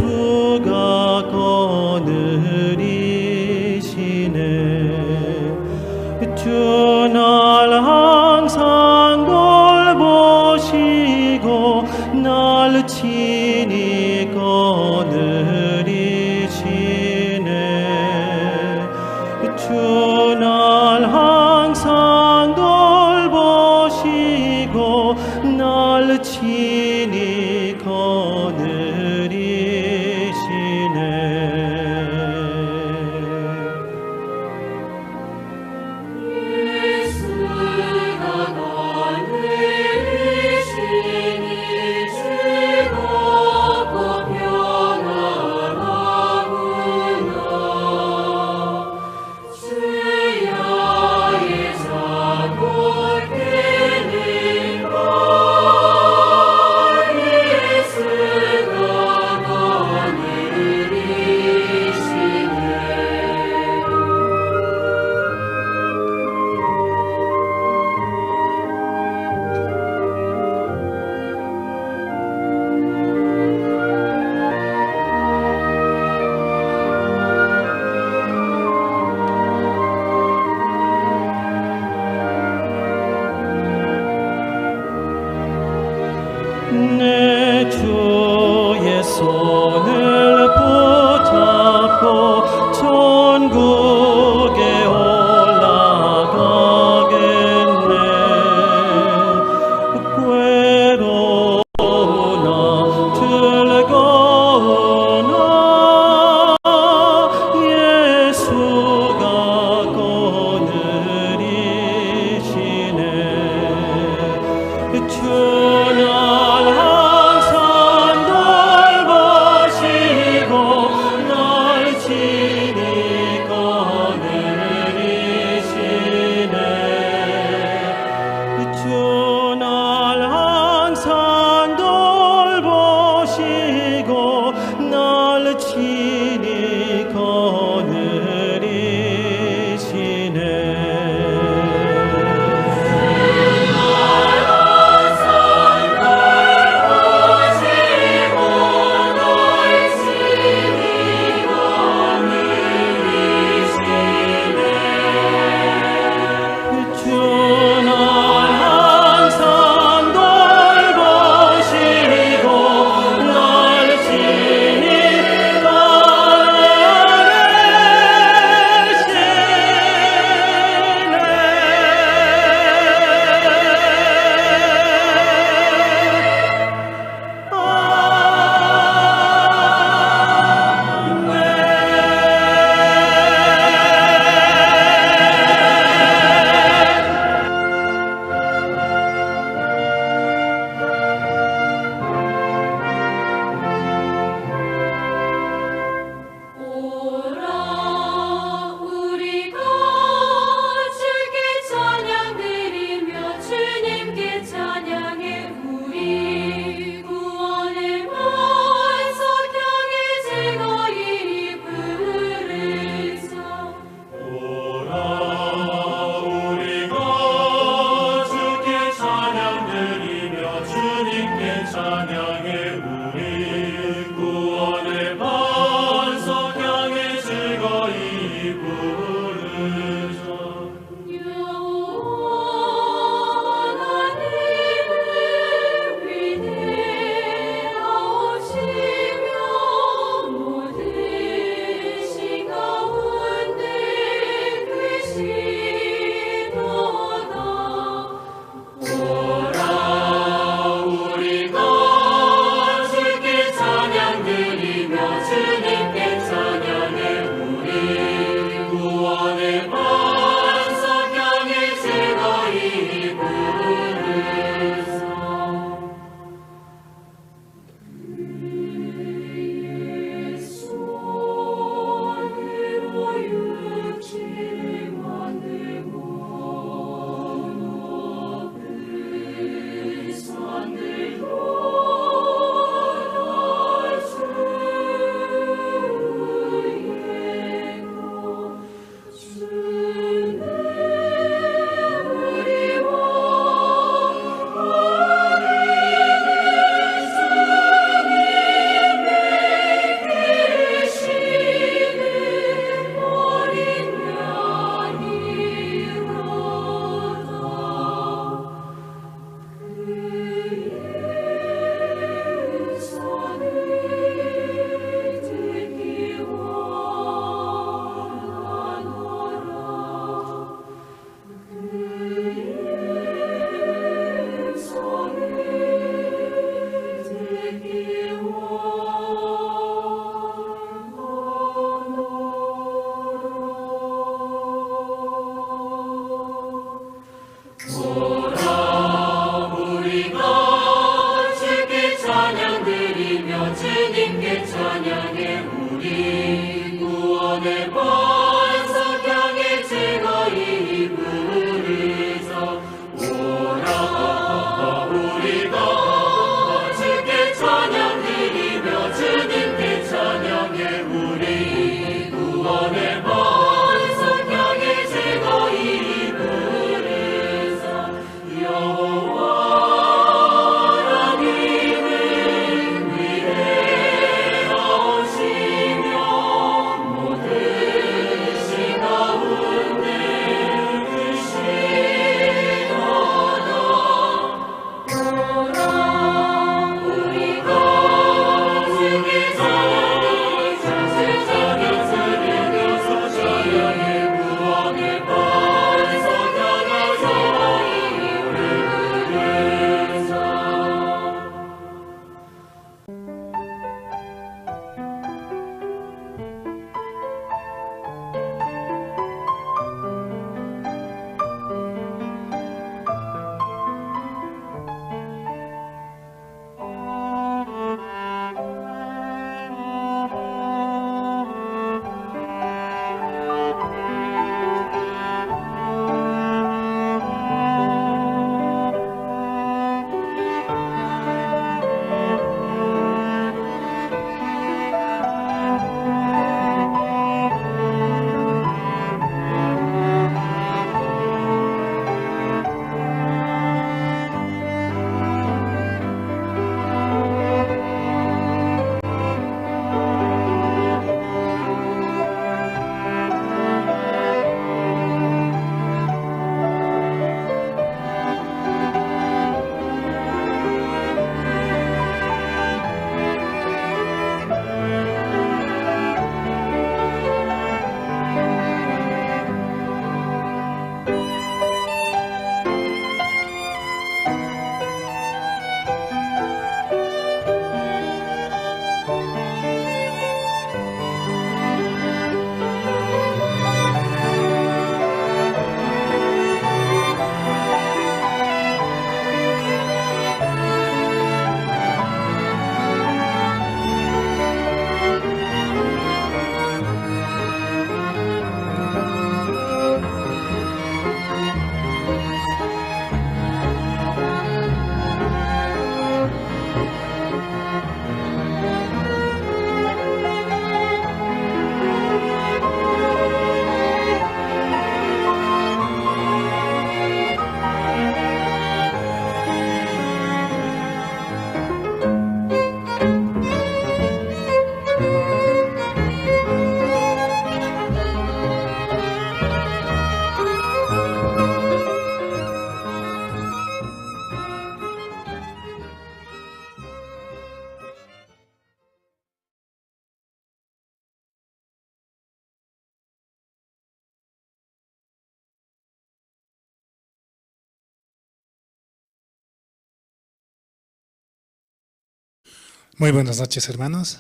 예수가 거느리시네. 주 날 항상 돌보시고 날 친히 거느리시네. 주 날 항상 돌보시고 날 친히 거느리시네. 내 주의 손을 붙잡고 천국에 올라가겠네. 괴로우나 즐거우나 예수가 거느리시네. 주 날 항상 돌보시 Muy buenas noches, hermanos.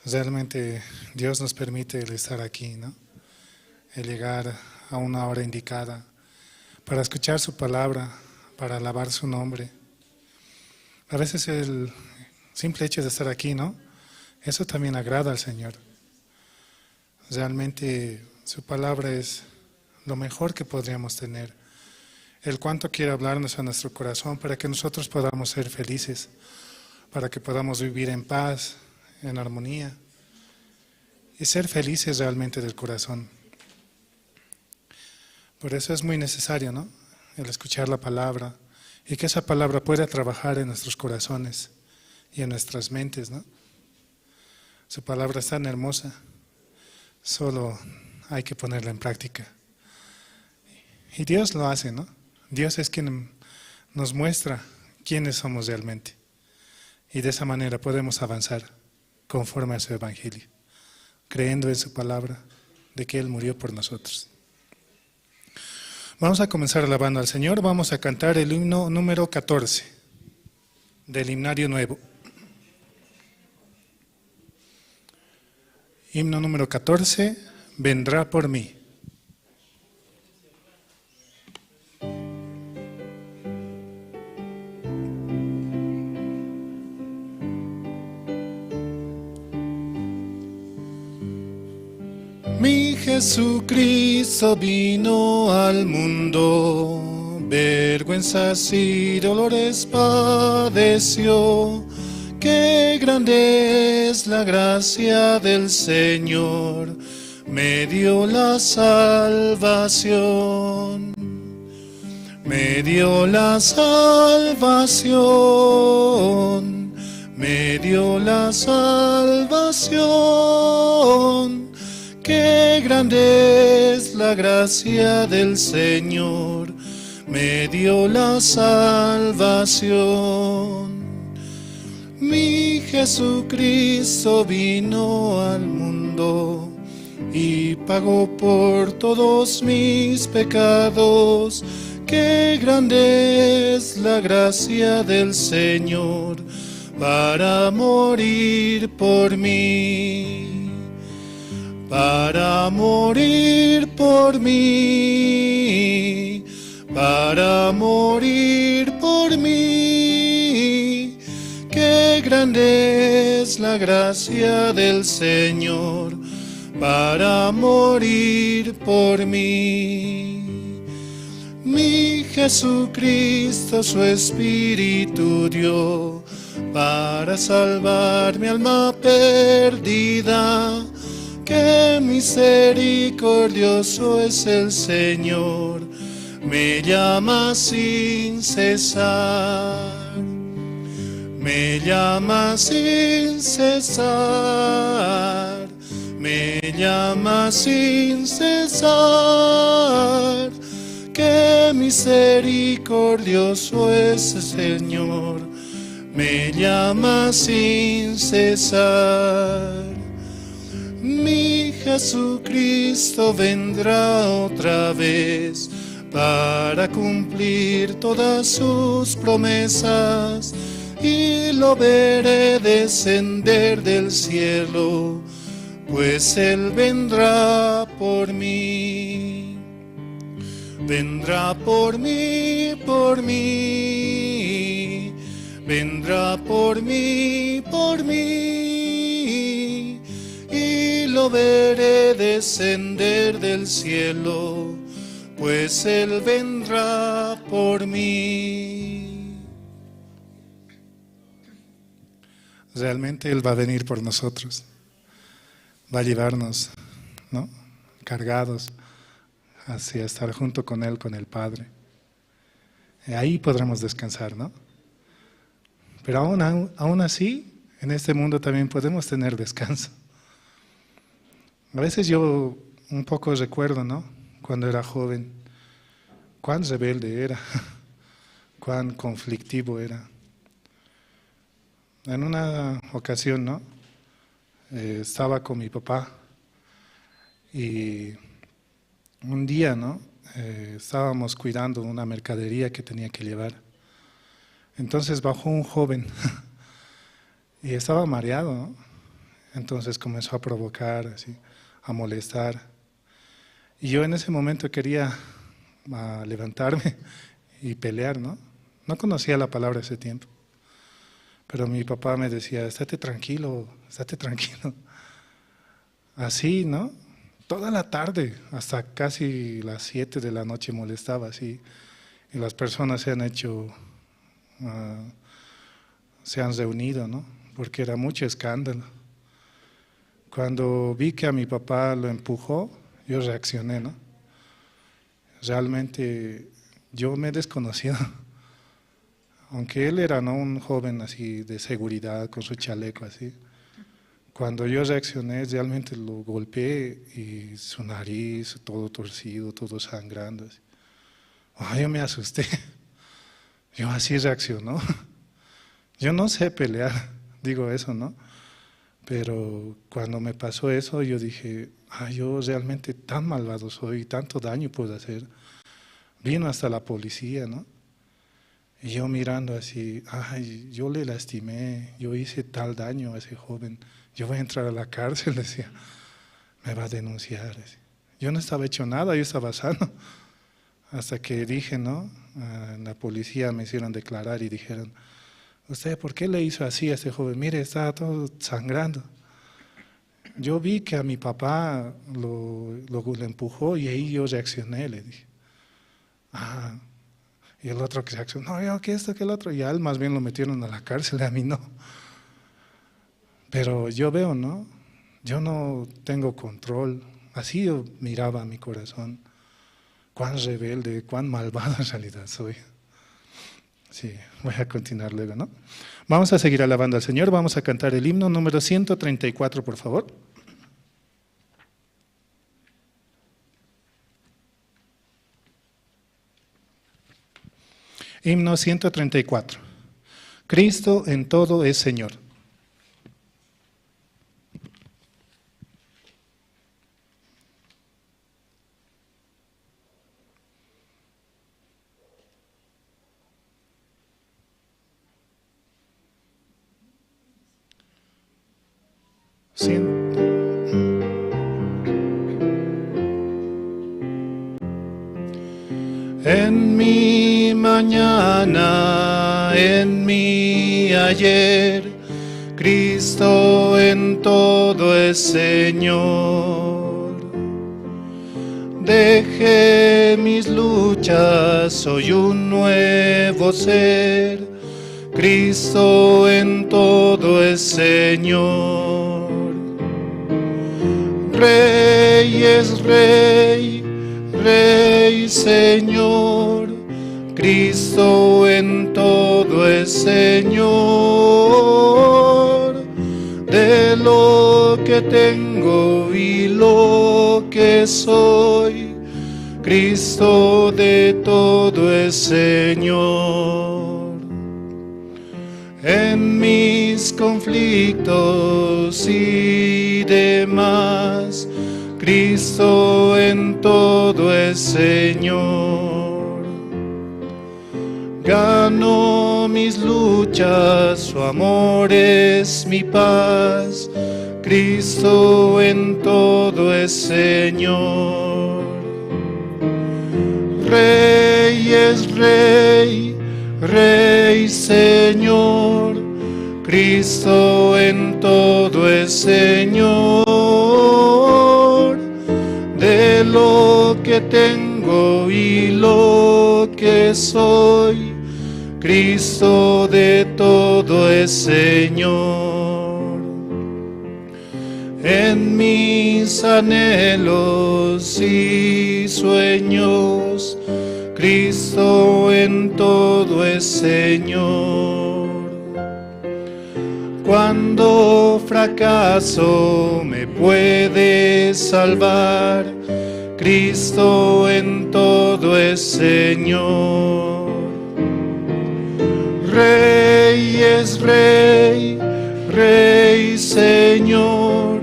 Realmente Dios nos permite el estar aquí, ¿no? El llegar a una hora indicada para escuchar su palabra, para alabar su nombre. A veces el simple hecho de estar aquí, ¿no? Eso también agrada al Señor. Realmente su palabra es lo mejor que podríamos tener. El cuánto quiere hablarnos a nuestro corazón para que nosotros podamos ser felices, para que podamos vivir en paz, en armonía y ser felices realmente del corazón. Por eso es muy necesario, ¿no? El escuchar la palabra y que esa palabra pueda trabajar en nuestros corazones y en nuestras mentes, ¿no? Su palabra es tan hermosa, solo hay que ponerla en práctica. Y Dios lo hace, ¿no? Dios es quien nos muestra quiénes somos realmente. Y de esa manera podemos avanzar conforme a su evangelio, creyendo en su palabra de que Él murió por nosotros. Vamos a comenzar alabando al Señor. Vamos a cantar el himno número 14 del Himnario Nuevo. Himno número 14, vendrá por mí. Mi Jesucristo vino al mundo, vergüenzas y dolores padeció. Qué grande es la gracia del Señor, me dio la salvación. Me dio la salvación, me dio la salvación. Qué grande es la gracia del Señor, me dio la salvación. Mi Jesucristo vino al mundo y pagó por todos mis pecados. Qué grande es la gracia del Señor para morir por mí. Para morir por mí, para morir por mí. Qué grande es la gracia del Señor para morir por mí. Mi Jesucristo su Espíritu dio para salvar mi alma perdida. Qué misericordioso es el Señor, me llama sin cesar, me llama sin cesar, me llama sin cesar. Qué misericordioso es el Señor, me llama sin cesar. Mi Jesucristo vendrá otra vez para cumplir todas sus promesas y lo veré descender del cielo, pues Él vendrá por mí. Vendrá por mí, por mí, vendrá por mí, por mí. Y lo veré descender del cielo, pues Él vendrá por mí. Realmente Él va a venir por nosotros, va a llevarnos, ¿no?, cargados hacia estar junto con Él, con el Padre. Ahí podremos descansar, ¿no? Pero aún así, en este mundo también podemos tener descanso. A veces yo un poco recuerdo, ¿no?, cuando era joven, cuán rebelde era, cuán conflictivo era. En una ocasión, ¿no?, estaba con mi papá y un día, ¿no?, estábamos cuidando una mercadería que tenía que llevar. Entonces bajó un joven y estaba mareado, ¿no? Entonces comenzó a provocar, así, a molestar. Y yo en ese momento quería levantarme y pelear, ¿no? No conocía la palabra ese tiempo. Pero mi papá me decía, estate tranquilo, estate tranquilo. Así, ¿no? Toda la tarde, hasta casi las 7 de la noche molestaba así. Y las personas se han reunido, ¿no?, porque era mucho escándalo. Cuando vi que a mi papá lo empujó, yo reaccioné, ¿no? Realmente yo me he desconocido. Aunque él era, ¿no?, un joven así de seguridad, con su chaleco así. Cuando yo reaccioné, realmente lo golpeé y su nariz, todo torcido, todo sangrando. Así. Yo me asusté. Yo así reaccionó. Yo no sé pelear, digo eso, ¿no? Pero cuando me pasó eso, yo dije, yo realmente tan malvado soy, tanto daño puedo hacer. Vino hasta la policía, ¿no? Y yo mirando así, ay, yo le lastimé, yo hice tal daño a ese joven, yo voy a entrar a la cárcel, decía, me va a denunciar. Decía. Yo no estaba hecho nada, yo estaba sano. Hasta que dije, ¿no? La policía me hicieron declarar y dijeron, ¿usted por qué le hizo así a este joven? Mire, estaba todo sangrando. Yo vi que a mi papá le empujó y ahí yo reaccioné, le dije. Y el otro que reaccionó, no, yo que esto, que el otro. Y a él más bien lo metieron a la cárcel, a mí no. Pero yo veo, ¿no? Yo no tengo control. Así yo miraba a mi corazón. Cuán rebelde, cuán malvado en realidad soy. Sí, voy a continuar luego, ¿no? Vamos a seguir alabando al Señor. Vamos a cantar el himno número 134, por favor. Himno 134. Cristo en todo es Señor. En mi mañana, en mi ayer, Cristo en todo es Señor. Dejé mis luchas, soy un nuevo ser, Cristo en todo es Señor. Rey es Rey, Rey Señor, Cristo en todo es Señor. De lo que tengo y lo que soy, Cristo de todo es Señor. En mis conflictos y demás, Cristo en todo es Señor. Gano mis luchas, su amor es mi paz, Cristo en todo es Señor. Rey es Rey, Rey Señor, Cristo en todo es Señor. De lo que tengo y lo que soy, Cristo de todo es Señor. En mis anhelos y sueños, Cristo en todo es Señor. Cuando fracaso me puede salvar, Cristo en todo es Señor. Rey es Rey, Rey Señor,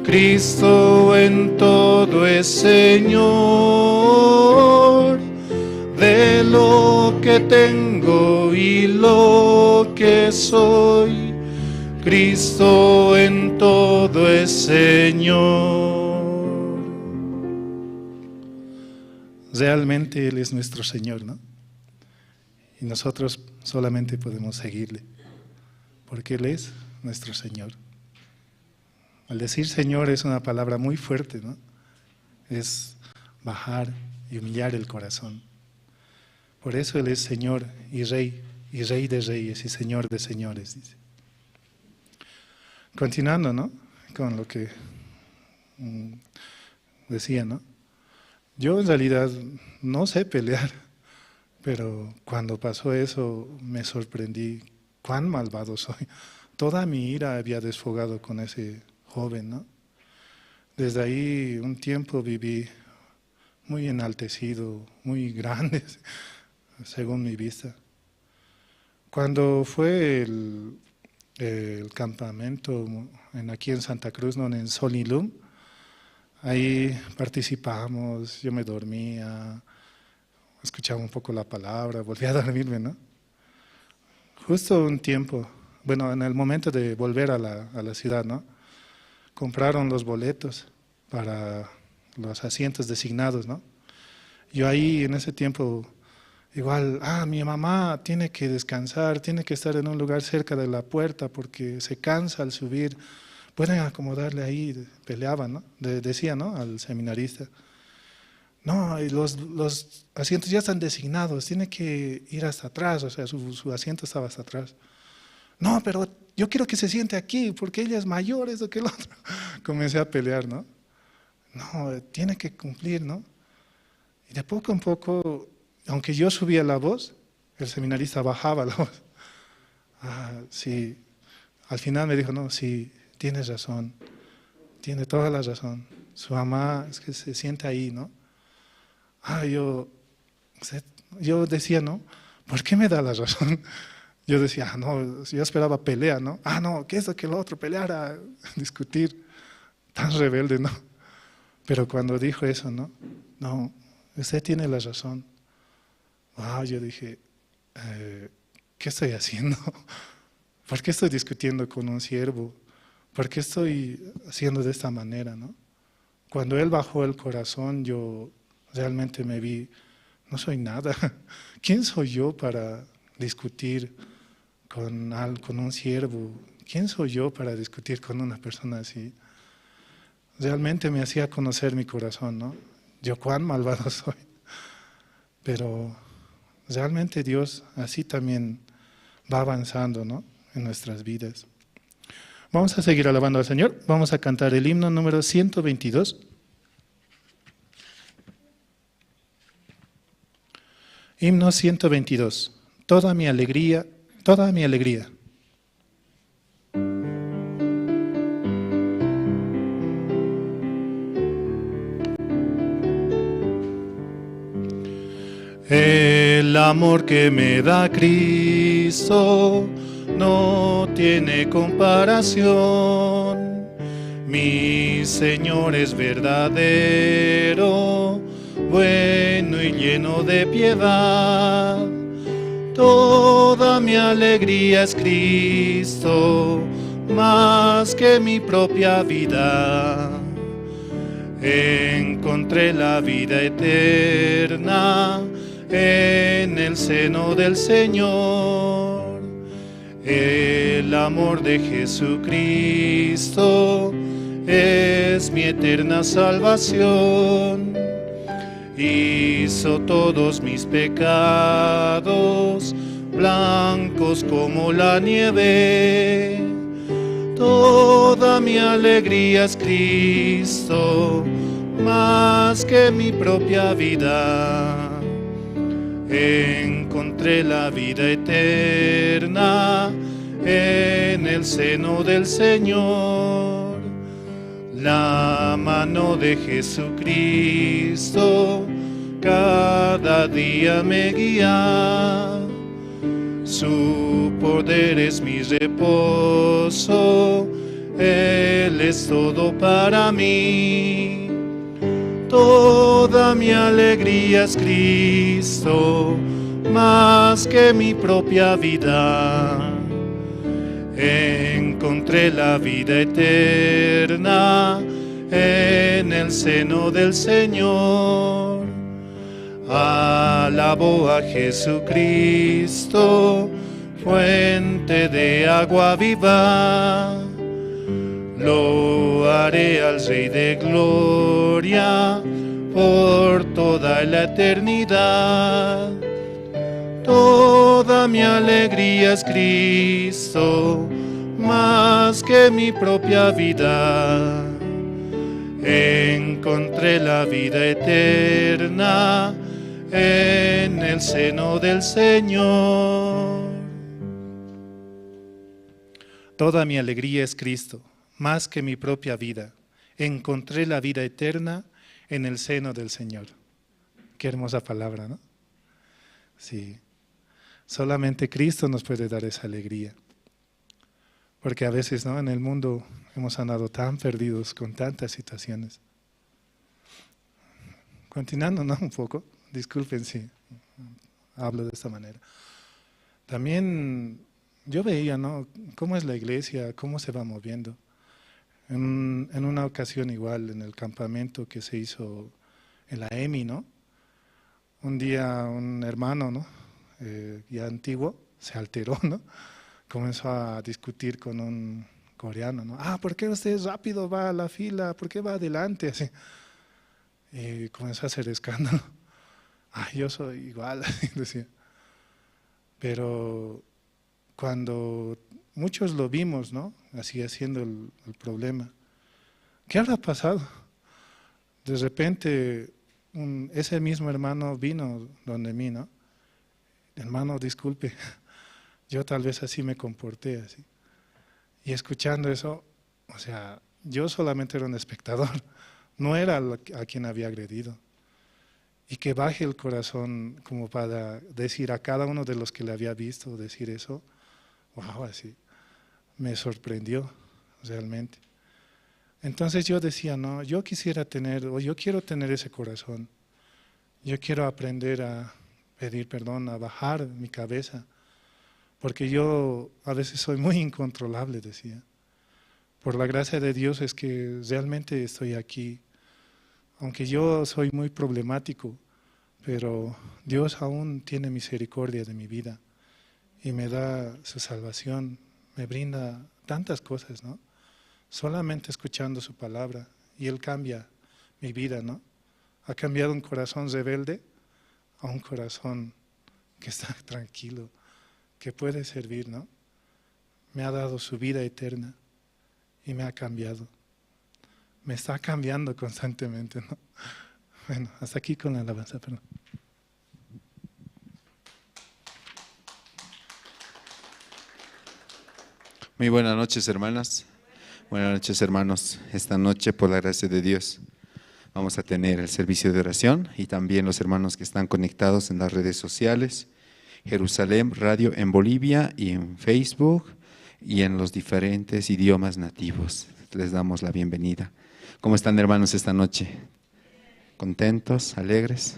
Cristo en todo es Señor. De lo que tengo y lo que soy, Cristo en todo es Señor. Realmente Él es nuestro Señor, ¿no? Y nosotros solamente podemos seguirle, porque Él es nuestro Señor. Al decir Señor es una palabra muy fuerte, ¿no? Es bajar y humillar el corazón. Por eso Él es Señor y Rey de reyes y Señor de señores, dice. Continuando, ¿no? Con lo que decía, ¿no? Yo en realidad no sé pelear, pero cuando pasó eso me sorprendí cuán malvado soy. Toda mi ira había desfogado con ese joven, ¿no? Desde ahí un tiempo viví muy enaltecido, muy grande, según mi vista. Cuando fue el campamento aquí en Santa Cruz, ¿no? En Solilum, ahí participamos, yo me dormía, escuchaba un poco la palabra, volvía a dormirme, ¿no? justo un tiempo, bueno, en el momento de volver a la ciudad, ¿no? Compraron los boletos para los asientos designados, ¿no? Yo ahí en ese tiempo, igual, mi mamá tiene que descansar, tiene que estar en un lugar cerca de la puerta porque se cansa al subir. Pueden acomodarle ahí, peleaban, ¿no? Decía, ¿no? Al seminarista. No, y los asientos ya están designados, tiene que ir hasta atrás, o sea, su asiento estaba hasta atrás. No, pero yo quiero que se siente aquí porque ella es mayor, eso que el otro. Comencé a pelear, ¿no? No, tiene que cumplir, ¿no? Y de poco en poco, aunque yo subía la voz, el seminarista bajaba la voz. Sí, al final me dijo, no, sí, tienes razón, tiene toda la razón. Su mamá es que se siente ahí, ¿no? Yo decía, ¿no? ¿Por qué me da la razón? Yo decía, no, yo esperaba pelea, ¿no? No, que esto, que lo otro, pelear, discutir. Tan rebelde, ¿no? Pero cuando dijo eso, ¿no? No, usted tiene la razón. Yo dije, ¿qué estoy haciendo? ¿Por qué estoy discutiendo con un siervo? ¿Por qué estoy haciendo de esta manera, no? Cuando él bajó el corazón, yo realmente me vi, no soy nada. ¿Quién soy yo para discutir con un siervo? ¿Quién soy yo para discutir con una persona así? Realmente me hacía conocer mi corazón, ¿no? Yo cuán malvado soy. Pero realmente Dios así también va avanzando, ¿no? En nuestras vidas. Vamos a seguir alabando al Señor. Vamos a cantar el himno número 122. Himno 122. Toda mi alegría, toda mi alegría. El amor que me da Cristo no tiene comparación. Mi Señor es verdadero, bueno y lleno de piedad. Toda mi alegría es Cristo, más que mi propia vida. Encontré la vida eterna en el seno del Señor. El amor de Jesucristo es mi eterna salvación. Hizo todos mis pecados blancos como la nieve. Toda mi alegría es Cristo, más que mi propia vida. Encontré la vida eterna en el seno del Señor. La mano de Jesucristo cada día me guía. Su poder es mi reposo, Él es todo para mí. Toda mi alegría es Cristo, más que mi propia vida. Encontré la vida eterna en el seno del Señor. Alabo a Jesucristo, fuente de agua viva. Lo haré al Rey de Gloria por toda la eternidad. Toda mi alegría es Cristo, más que mi propia vida. Encontré la vida eterna en el seno del Señor. Toda mi alegría es Cristo, más que mi propia vida. Encontré la vida eterna en el seno del Señor. Qué hermosa palabra, ¿no? Sí. Solamente Cristo nos puede dar esa alegría. Porque a veces, ¿no? En el mundo hemos andado tan perdidos con tantas situaciones. Continuando, ¿no? Un poco. Disculpen si hablo de esta manera. También yo veía, ¿no? Cómo es la iglesia, cómo se va moviendo. En una ocasión igual, en el campamento que se hizo en la EMI, ¿no? Un día un hermano, ¿no? Ya antiguo, se alteró, ¿no? Comenzó a discutir con un coreano, ¿no? Ah, ¿por qué usted rápido va a la fila? ¿Por qué va adelante? Así. Y comenzó a hacer escándalo. Ah, yo soy igual, así decía. Pero cuando muchos lo vimos, ¿no? Así haciendo el problema. ¿Qué habrá pasado? De repente, ese mismo hermano vino donde mí, ¿no? Hermano, disculpe, yo tal vez así me comporté, así. Y escuchando eso, o sea, yo solamente era un espectador, no era a quien había agredido. Y que baje el corazón como para decir a cada uno de los que le había visto decir eso, wow, así, me sorprendió realmente. Entonces yo decía, no, yo quisiera tener, o yo quiero tener ese corazón. Yo quiero aprender a pedir perdón, a bajar mi cabeza, porque yo a veces soy muy incontrolable, decía. Por la gracia de Dios es que realmente estoy aquí, aunque yo soy muy problemático, pero Dios aún tiene misericordia de mi vida y me da su salvación, me brinda tantas cosas, ¿no? Solamente escuchando su palabra y Él cambia mi vida, ¿no? Ha cambiado un corazón rebelde a un corazón que está tranquilo, que puede servir, ¿no? Me ha dado su vida eterna y me ha cambiado. Me está cambiando constantemente, ¿no? Bueno, hasta aquí con la alabanza, perdón. Muy buenas noches, hermanas. Buenas noches, hermanos. Esta noche, por la gracia de Dios, vamos a tener el servicio de oración y también los hermanos que están conectados en las redes sociales, Jerusalén Radio en Bolivia y en Facebook y en los diferentes idiomas nativos. Les damos la bienvenida. ¿Cómo están, hermanos, esta noche? ¿Contentos? ¿Alegres?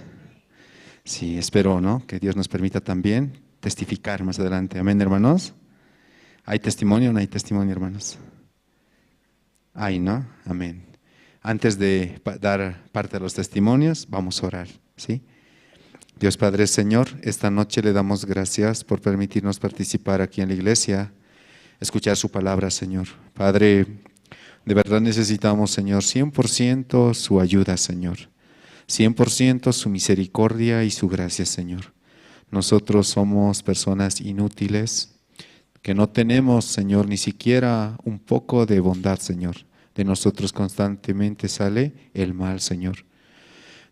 Sí, espero, ¿no?, que Dios nos permita también testificar más adelante. Amén, hermanos. ¿Hay testimonio o no hay testimonio, hermanos? Hay, ¿no? Amén. Antes de dar parte de los testimonios, vamos a orar, ¿sí? Dios Padre, Señor, esta noche le damos gracias por permitirnos participar aquí en la iglesia, escuchar su palabra, Señor. Padre, de verdad necesitamos, Señor, 100% su ayuda, Señor. 100% su misericordia y su gracia, Señor. Nosotros somos personas inútiles, que no tenemos, Señor, ni siquiera un poco de bondad, Señor. De nosotros constantemente sale el mal, Señor.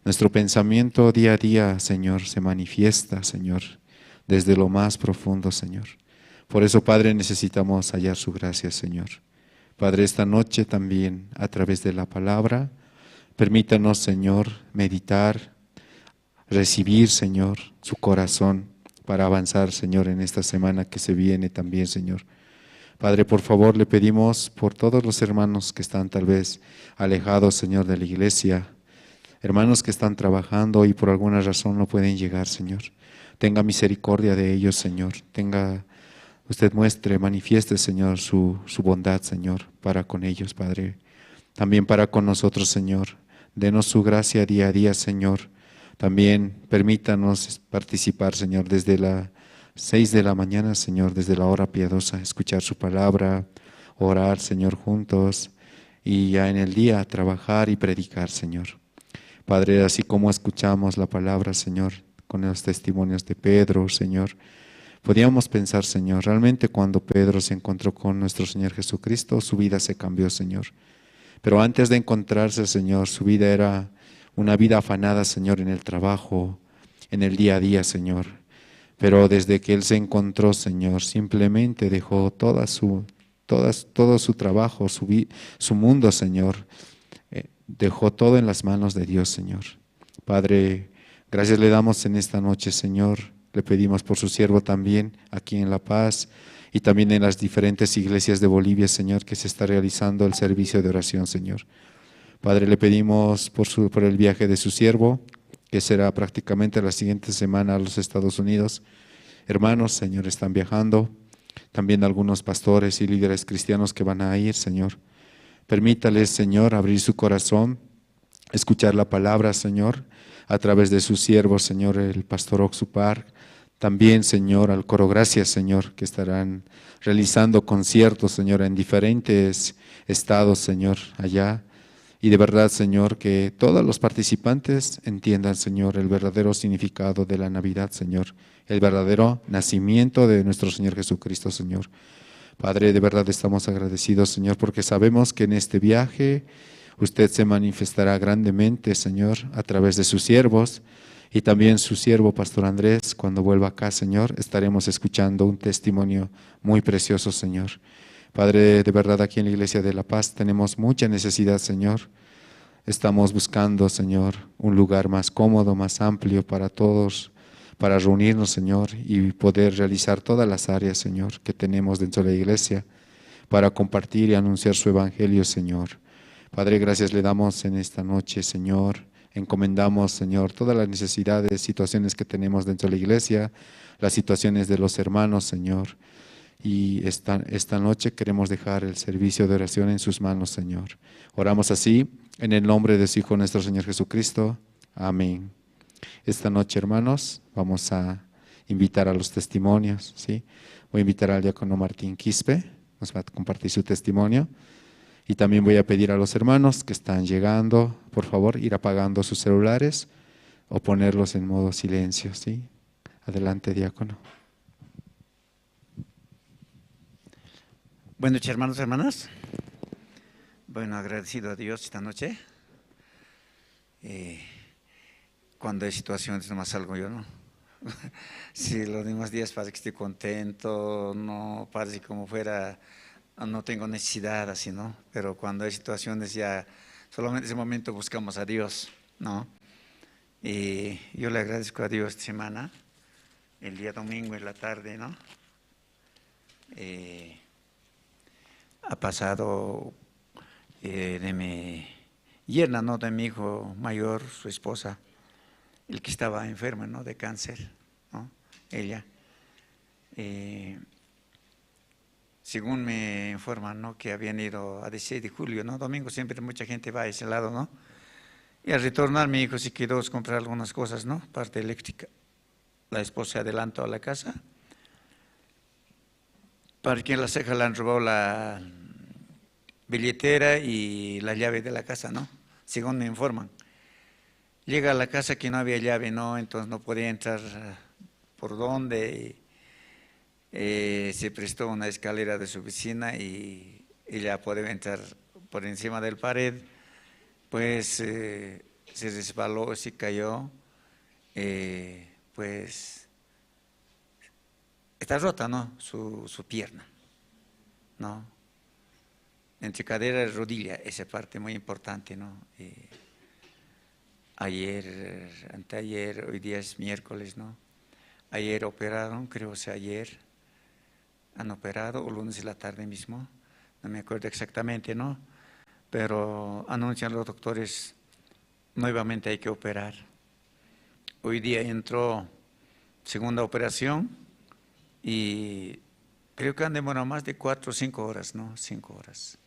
Nuestro pensamiento día a día, Señor, se manifiesta, Señor, desde lo más profundo, Señor. Por eso, Padre, necesitamos hallar su gracia, Señor. Padre, esta noche también, a través de la palabra, permítanos, Señor, meditar, recibir, Señor, su corazón para avanzar, Señor, en esta semana que se viene también, Señor. Padre, por favor, le pedimos por todos los hermanos que están tal vez alejados, Señor, de la iglesia, hermanos que están trabajando y por alguna razón no pueden llegar, Señor. Tenga misericordia de ellos, Señor. Usted muestre, manifieste, Señor, su bondad, Señor, para con ellos, Padre. También para con nosotros, Señor. Denos su gracia día a día, Señor. También permítanos participar, Señor, desde las 6 de la mañana, Señor, desde la hora piadosa, escuchar su palabra, orar, Señor, juntos, y ya en el día trabajar y predicar, Señor. Padre, así como escuchamos la palabra, Señor, con los testimonios de Pedro, Señor, podíamos pensar, Señor, realmente cuando Pedro se encontró con nuestro Señor Jesucristo, su vida se cambió, Señor. Pero antes de encontrarse, Señor, su vida era una vida afanada, Señor, en el trabajo, en el día a día, Señor. Pero desde que Él se encontró, Señor, simplemente dejó todo su trabajo, su mundo, Señor. Dejó todo en las manos de Dios, Señor. Padre, gracias le damos en esta noche, Señor. Le pedimos por su siervo también aquí en La Paz y también en las diferentes iglesias de Bolivia, Señor, que se está realizando el servicio de oración, Señor. Padre, le pedimos por el viaje de su siervo, que será prácticamente la siguiente semana a los Estados Unidos. Hermanos, Señor, están viajando. también algunos pastores y líderes cristianos que van a ir, Señor. Permítales, Señor, abrir su corazón, escuchar la palabra, Señor, a través de sus siervos, Señor, el pastor Oxupar. También, Señor, al coro Gracias, Señor, que estarán realizando conciertos, Señor, en diferentes estados, Señor, allá. Y de verdad, Señor, que todos los participantes entiendan, Señor, el verdadero significado de la Navidad, Señor, el verdadero nacimiento de nuestro Señor Jesucristo, Señor. Padre, de verdad estamos agradecidos, Señor, porque sabemos que en este viaje usted se manifestará grandemente, Señor, a través de sus siervos y también su siervo, Pastor Andrés, cuando vuelva acá, Señor, estaremos escuchando un testimonio muy precioso, Señor. Padre, de verdad aquí en la Iglesia de La Paz tenemos mucha necesidad, Señor. Estamos buscando, Señor, un lugar más cómodo, más amplio para todos, para reunirnos, Señor, y poder realizar todas las áreas, Señor, que tenemos dentro de la Iglesia, para compartir y anunciar su Evangelio, Señor. Padre, gracias le damos en esta noche, Señor. Encomendamos, Señor, todas las necesidades, situaciones que tenemos dentro de la Iglesia, las situaciones de los hermanos, Señor. Y esta noche queremos dejar el servicio de oración en sus manos, Señor. Oramos así, en el nombre de su Hijo, nuestro Señor Jesucristo. Amén. Esta noche, hermanos, vamos a invitar a los testimonios, ¿sí? Voy a invitar al diácono Martín Quispe, nos va a compartir su testimonio. Y también voy a pedir a los hermanos que están llegando, por favor, ir apagando sus celulares o ponerlos en modo silencio, ¿sí? Adelante, diácono. Buenas noches, hermanos y hermanas. Bueno, agradecido a Dios esta noche. Cuando hay situaciones, nomás salgo yo, ¿no? Si los demás días parece que estoy contento, no parece como fuera, no tengo necesidad así, ¿no? Pero cuando hay situaciones ya, solamente en ese momento buscamos a Dios, ¿no? Y yo le agradezco a Dios esta semana, el día domingo en la tarde, ¿no? Ha pasado de mi yerna, ¿no? De mi hijo mayor, su esposa, el que estaba enferma, ¿no? De cáncer, ¿no? Ella. Según me informan, ¿no? Que habían ido a 16 de julio, ¿no? Domingo siempre mucha gente va a ese lado, ¿no? Y al retornar mi hijo se quedó a comprar algunas cosas, ¿no? Parte eléctrica. La esposa se adelantó a la casa. Para quien la ceja le han robado la billetera y la llave de la casa, ¿no? Según me informan. Llega a la casa que no había llave, ¿no? Entonces no podía entrar por dónde. Se prestó una escalera de su vecina y ella podía entrar por encima del pared. Pues se resbaló, se cayó. Pues está rota, ¿no? Su pierna, ¿no? Entre cadera y rodilla, esa parte muy importante, ¿no? Ayer, anteayer, hoy día es miércoles, ¿no? Ayer operaron, creo que ayer han operado, o lunes en la tarde mismo, no me acuerdo exactamente, ¿no? Pero anuncian los doctores, nuevamente hay que operar. Hoy día entró segunda operación y creo que han demorado más de 4 o 5 horas, ¿no? 5 horas.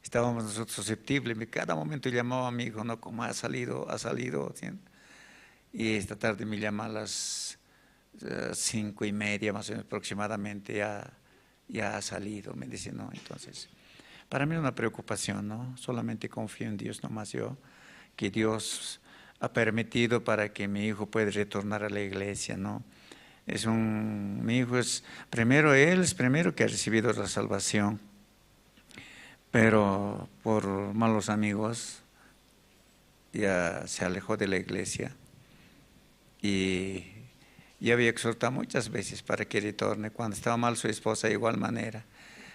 Estábamos nosotros susceptibles, cada momento llamaba a mi hijo, ¿no? Como ha salido, ¿sí? Y esta tarde me llama a las 5:30 más o menos aproximadamente, ya ha salido, me dice, ¿no? Entonces, para mí es una preocupación, ¿no? Solamente confío en Dios nomás yo, que Dios ha permitido para que mi hijo pueda retornar a la iglesia, ¿no? Mi hijo es primero, él es primero que ha recibido la salvación, pero por malos amigos ya se alejó de la iglesia y ya había exhortado muchas veces para que retorne. Cuando estaba mal su esposa, de igual manera.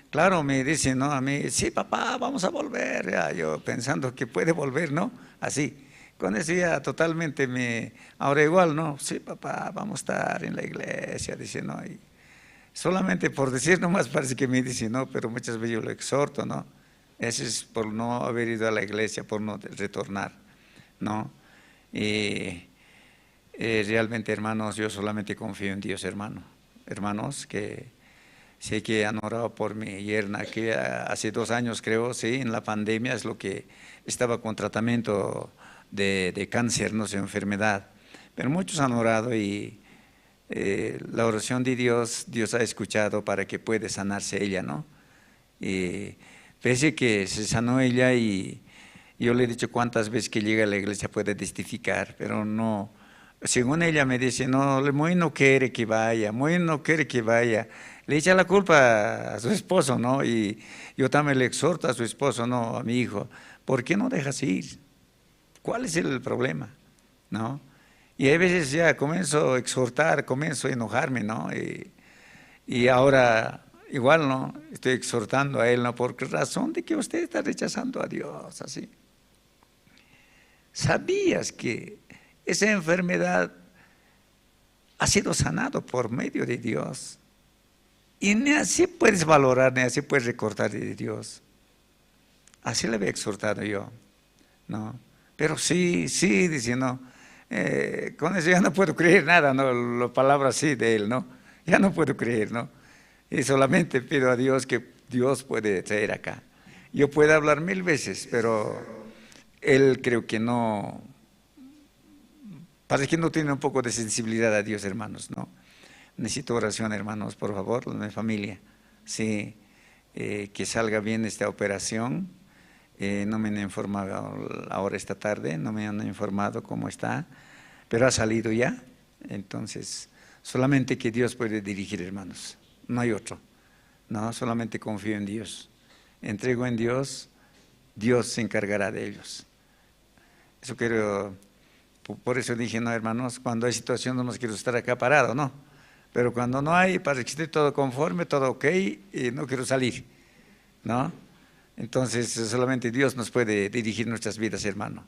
Claro, me dice, ¿no? A mí, sí, papá, vamos a volver. Ya, yo pensando que puede volver, ¿no? Así. Con eso ya totalmente ahora igual, ¿no? Sí, papá, vamos a estar en la iglesia, dice, ¿no? Y solamente por decir nomás parece que me dice, ¿no? Pero muchas veces yo lo exhorto, ¿no? Eso es por no haber ido a la iglesia, por no retornar, ¿no? Y realmente, hermanos, yo solamente confío en Dios, hermanos, que Sé que han orado por mi yerna, que hace 2 años creo, sí, en la pandemia es lo que estaba con tratamiento de cáncer, no sé, enfermedad. Pero muchos han orado y la oración de Dios, Dios ha escuchado para que pueda sanarse ella, ¿no? Y pese que se sanó ella y yo le he dicho cuántas veces que llega a la iglesia puede testificar, pero no, según ella me dice, no, muy no quiere que vaya, muy no quiere que vaya. Le echa la culpa a su esposo, ¿no? Y yo también le exhorto a su esposo, no, a mi hijo, ¿por qué no dejas ir? ¿Cuál es el problema? ¿No? Y a veces ya comienzo a exhortar, comienzo a enojarme, ¿no? Y ahora igual, ¿no? Estoy exhortando a él, ¿no? ¿Por qué razón de que usted está rechazando a Dios así? ¿Sabías que esa enfermedad ha sido sanado por medio de Dios? Y ni así puedes valorar, ni así puedes recordar de Dios. Así le había exhortado yo, ¿no? Pero sí, dice, no, con eso ya no puedo creer nada, ¿no? La palabra sí de él, ¿no? Ya no puedo creer, ¿no? Y solamente pido a Dios que Dios puede traer acá. Yo puedo hablar 1000 veces, pero él creo que no, parece que no tiene un poco de sensibilidad a Dios, hermanos, ¿no? Necesito oración, hermanos, por favor, mi familia. Sí, que salga bien esta operación. No me han informado ahora esta tarde, no me han informado cómo está, pero ha salido ya. Entonces, solamente que Dios puede dirigir, hermanos. No hay otro. No, solamente confío en Dios. Entrego en Dios, Dios se encargará de ellos. Eso quiero, por eso dije, no, hermanos, cuando hay situación no nos quiero estar acá parado, no. Pero cuando no hay, para que esté todo conforme, todo ok, y no quiero salir, ¿no? Entonces, solamente Dios nos puede dirigir nuestras vidas, hermano.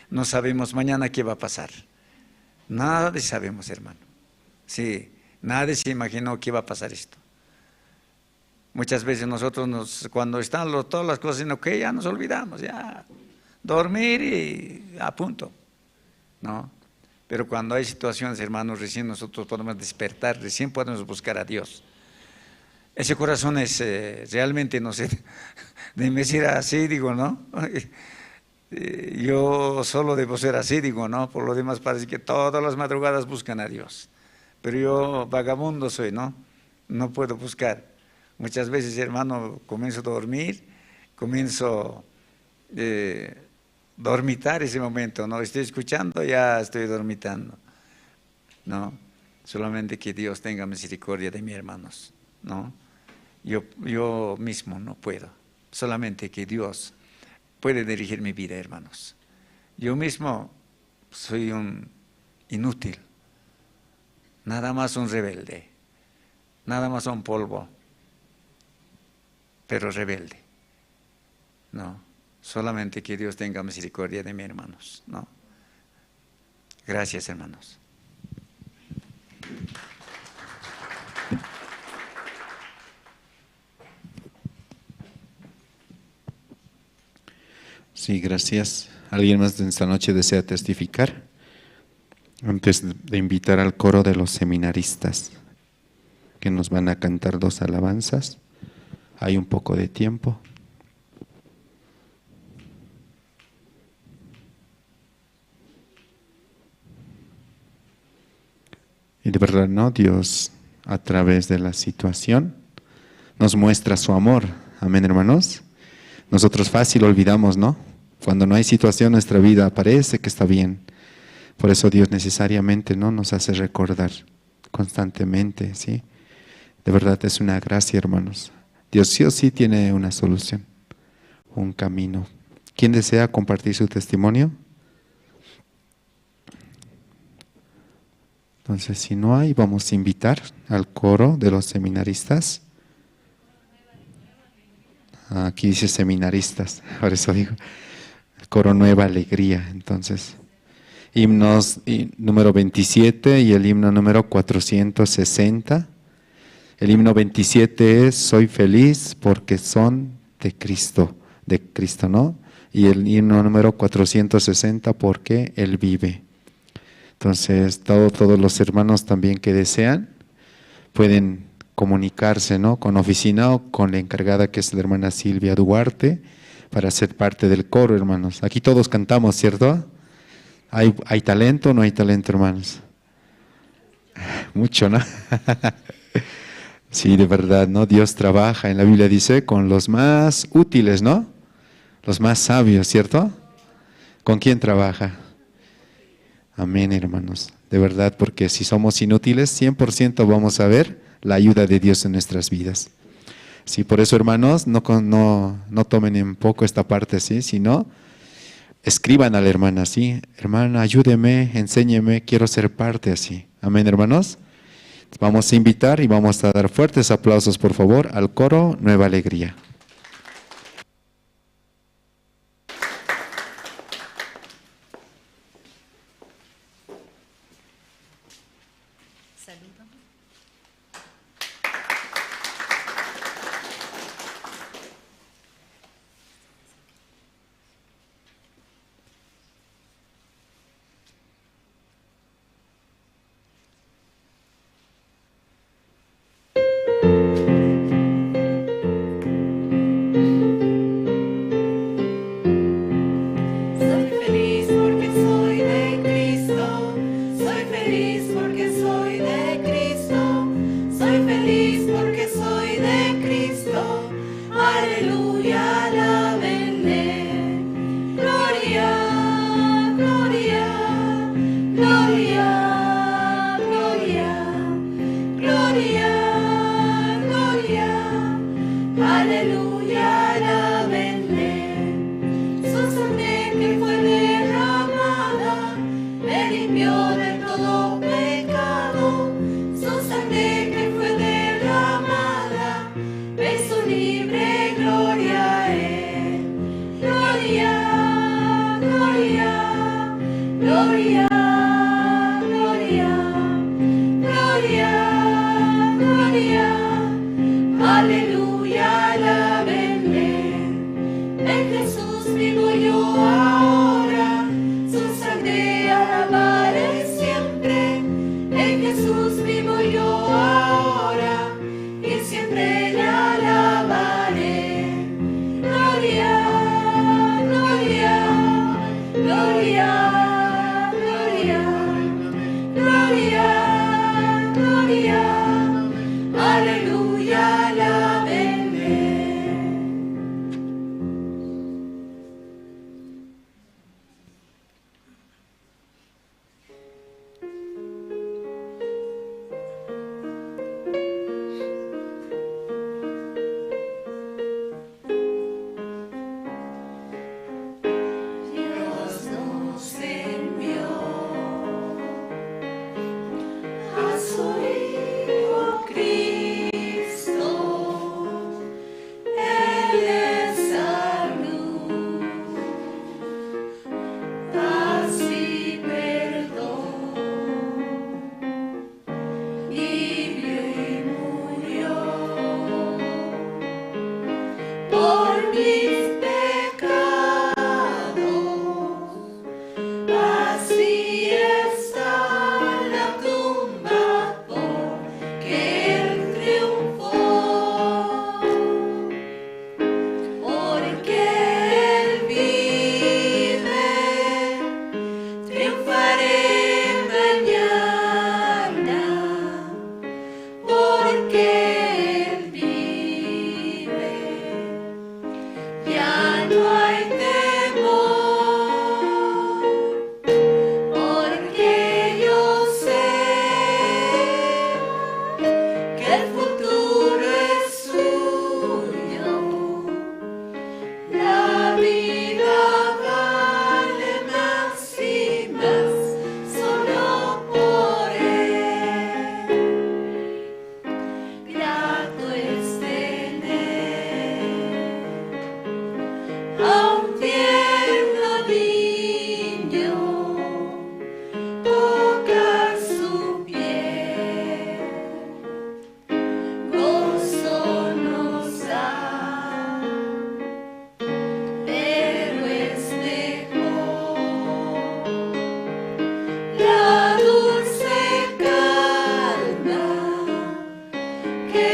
No sabemos mañana qué va a pasar. Nada sabemos, hermano. Sí, nadie se imaginó que iba a pasar esto. Muchas veces nosotros, cuando están todas las cosas en ok, ya nos olvidamos, ya dormir y a punto, ¿no? Pero cuando hay situaciones, hermanos, recién nosotros podemos despertar, recién podemos buscar a Dios. Ese corazón es realmente, no sé, de me decir así, digo, ¿no? Yo solo debo ser así, digo, ¿no? Por lo demás parece que todas las madrugadas buscan a Dios. Pero yo vagabundo soy, ¿no? No puedo buscar. Muchas veces, hermano, comienzo a dormir, comienzo a dormitar ese momento, ¿no? Estoy escuchando, ya estoy dormitando, ¿no? Solamente que Dios tenga misericordia de mis hermanos, ¿no? Yo mismo no puedo, solamente que Dios puede dirigir mi vida, hermanos. Yo mismo soy un inútil, nada más un rebelde, nada más un polvo, pero rebelde, ¿no? Solamente que Dios tenga misericordia de mis hermanos, ¿no? Gracias, hermanos. Sí, gracias. ¿Alguien más de esta noche desea testificar? Antes de invitar al coro de los seminaristas, que nos van a cantar 2 alabanzas, hay un poco de tiempo. Y de verdad, ¿no? Dios, a través de la situación, nos muestra su amor. Amén, hermanos. Nosotros fácil olvidamos, ¿no? Cuando no hay situación en nuestra vida, parece que está bien. Por eso Dios necesariamente, ¿no?, nos hace recordar constantemente, ¿sí? De verdad es una gracia, hermanos. Dios sí o sí tiene una solución, un camino. ¿Quién desea compartir su testimonio? Entonces, si no hay, vamos a invitar al coro de los seminaristas. Aquí dice seminaristas, por eso digo, el coro Nueva Alegría. Entonces, himnos número 27 y el himno número 460. El himno 27 es Soy feliz porque son de Cristo, ¿no? Y el himno número 460 porque Él vive. Entonces, todos los hermanos también que desean pueden comunicarse, ¿no?, con oficina o con la encargada, que es la hermana Silvia Duarte, para ser parte del coro, hermanos. Aquí todos cantamos, ¿cierto? ¿Hay talento o no hay talento, hermanos? Mucho, ¿no? Sí, de verdad, ¿no? Dios trabaja, en la Biblia dice, con los más útiles, ¿no? Los más sabios, ¿cierto? ¿Con quién trabaja? Amén, hermanos. De verdad, porque si somos inútiles, 100% vamos a ver la ayuda de Dios en nuestras vidas. Sí, por eso, hermanos, no tomen en poco esta parte, ¿sí? Sino escriban a la hermana, ¿sí? Hermana, ayúdeme, enséñeme, quiero ser parte así. Amén, hermanos. Vamos a invitar y vamos a dar fuertes aplausos, por favor, al coro Nueva Alegría. Que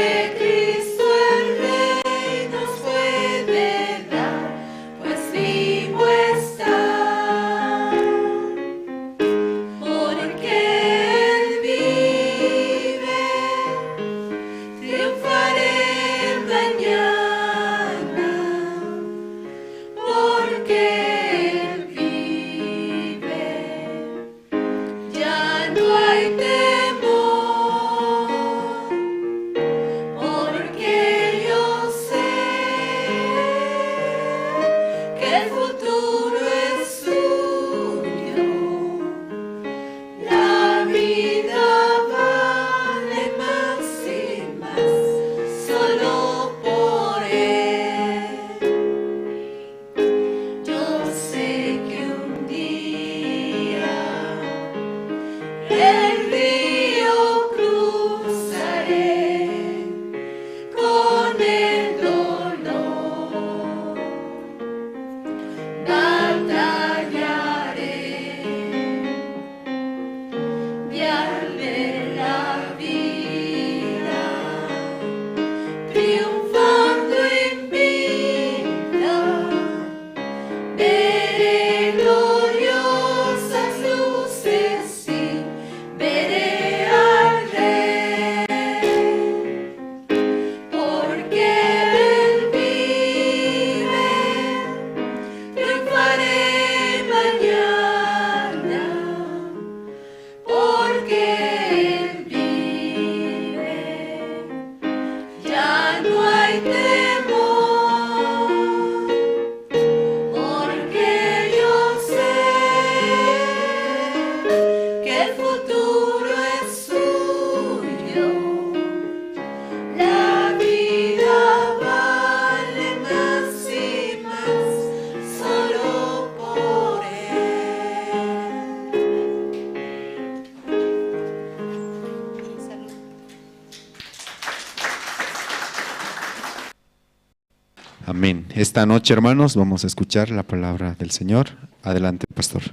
Amén. Esta noche, hermanos, vamos a escuchar la palabra del Señor. Adelante, pastor.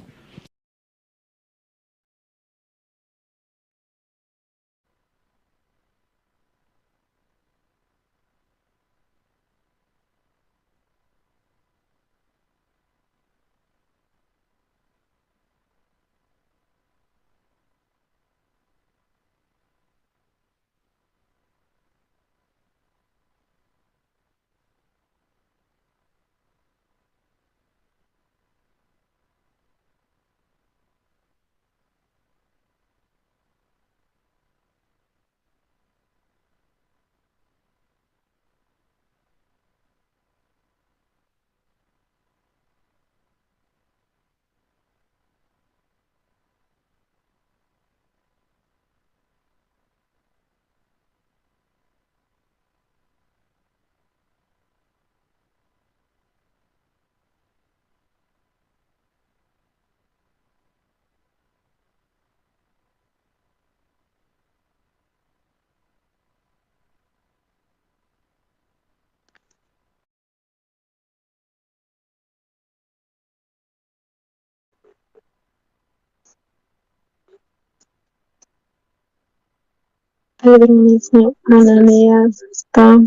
Pedro mismo, Ananías, está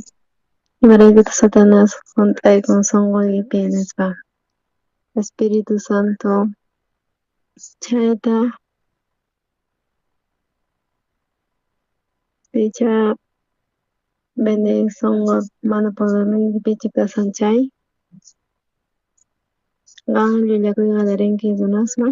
Margarita Satanás, junta y con songo y bienes va. Espíritu Santo, chaeta, dicha bendición, mano poder mi bichita sanchay, gang lila kuya de renki dunasma.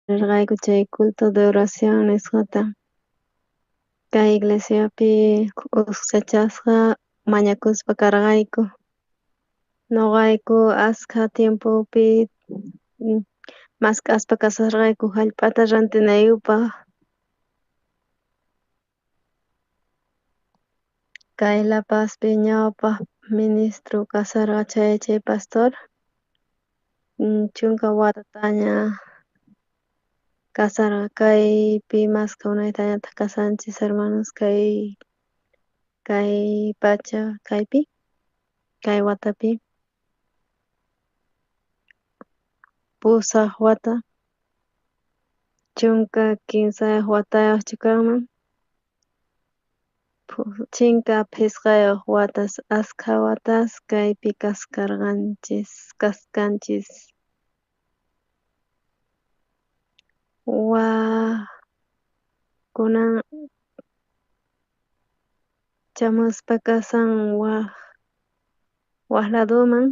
Raigo chay culto de oración nisqata. Kay iglesiapi usachasqa mañakuspa karqayku. Noqayku askha tiempopi mask'aspa kasarqayku hallp'ata rantinayupaq. Kay La Pazpi ñawpaq ministro kasarqa chay pastor. Chunka watataña kasarqa kaypi maskhaq unaytañata kasanchis hermanos kay pacha kaypi, kay watapi. Pusaq wata, chunka kinsayuq watayuqchu kanman. Chinka phisqayuq watas askha watas kaypi kaskanchis. Kunan chamuspa kasan waq laduman.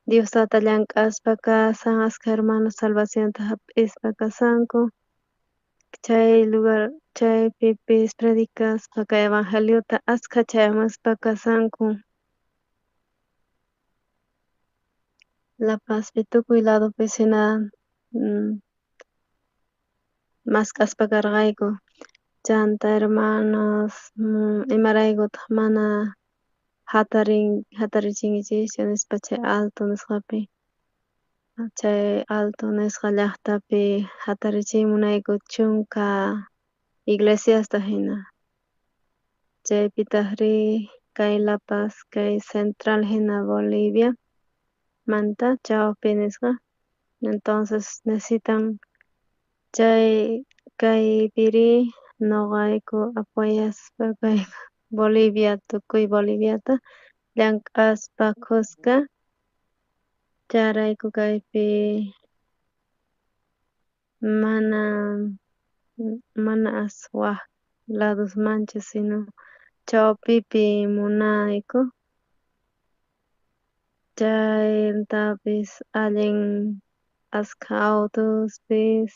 Diostata llank'aspa kasan askha hermanos salvacionta hap'ispa kasanku. Chay lugar chaypipis predicaspa kay evangeliota askha chayamuspa kasanku. La Pazpi tukuy ladupis hina mask'aspa karqayku. Chanta hermanos imaraykutaq mana hatarichinkichikchu nispa chay alto nisqapi. Chay alto nisqa llaqtapi hatarichimunayku chunka iglesiasta hina. Chaypitaq kay La Paz, kay central hina Bolivia manta chawpi nisqa. Entonces necesitan kaypiri noqayku apuyaspa kay Bolivia, tukuy Boliviata llank'aspa kusqa. Chayrayku kaypi mana aswaq ladosmanchu sino chawpipi munayku. Chaymantapis allin askha autospis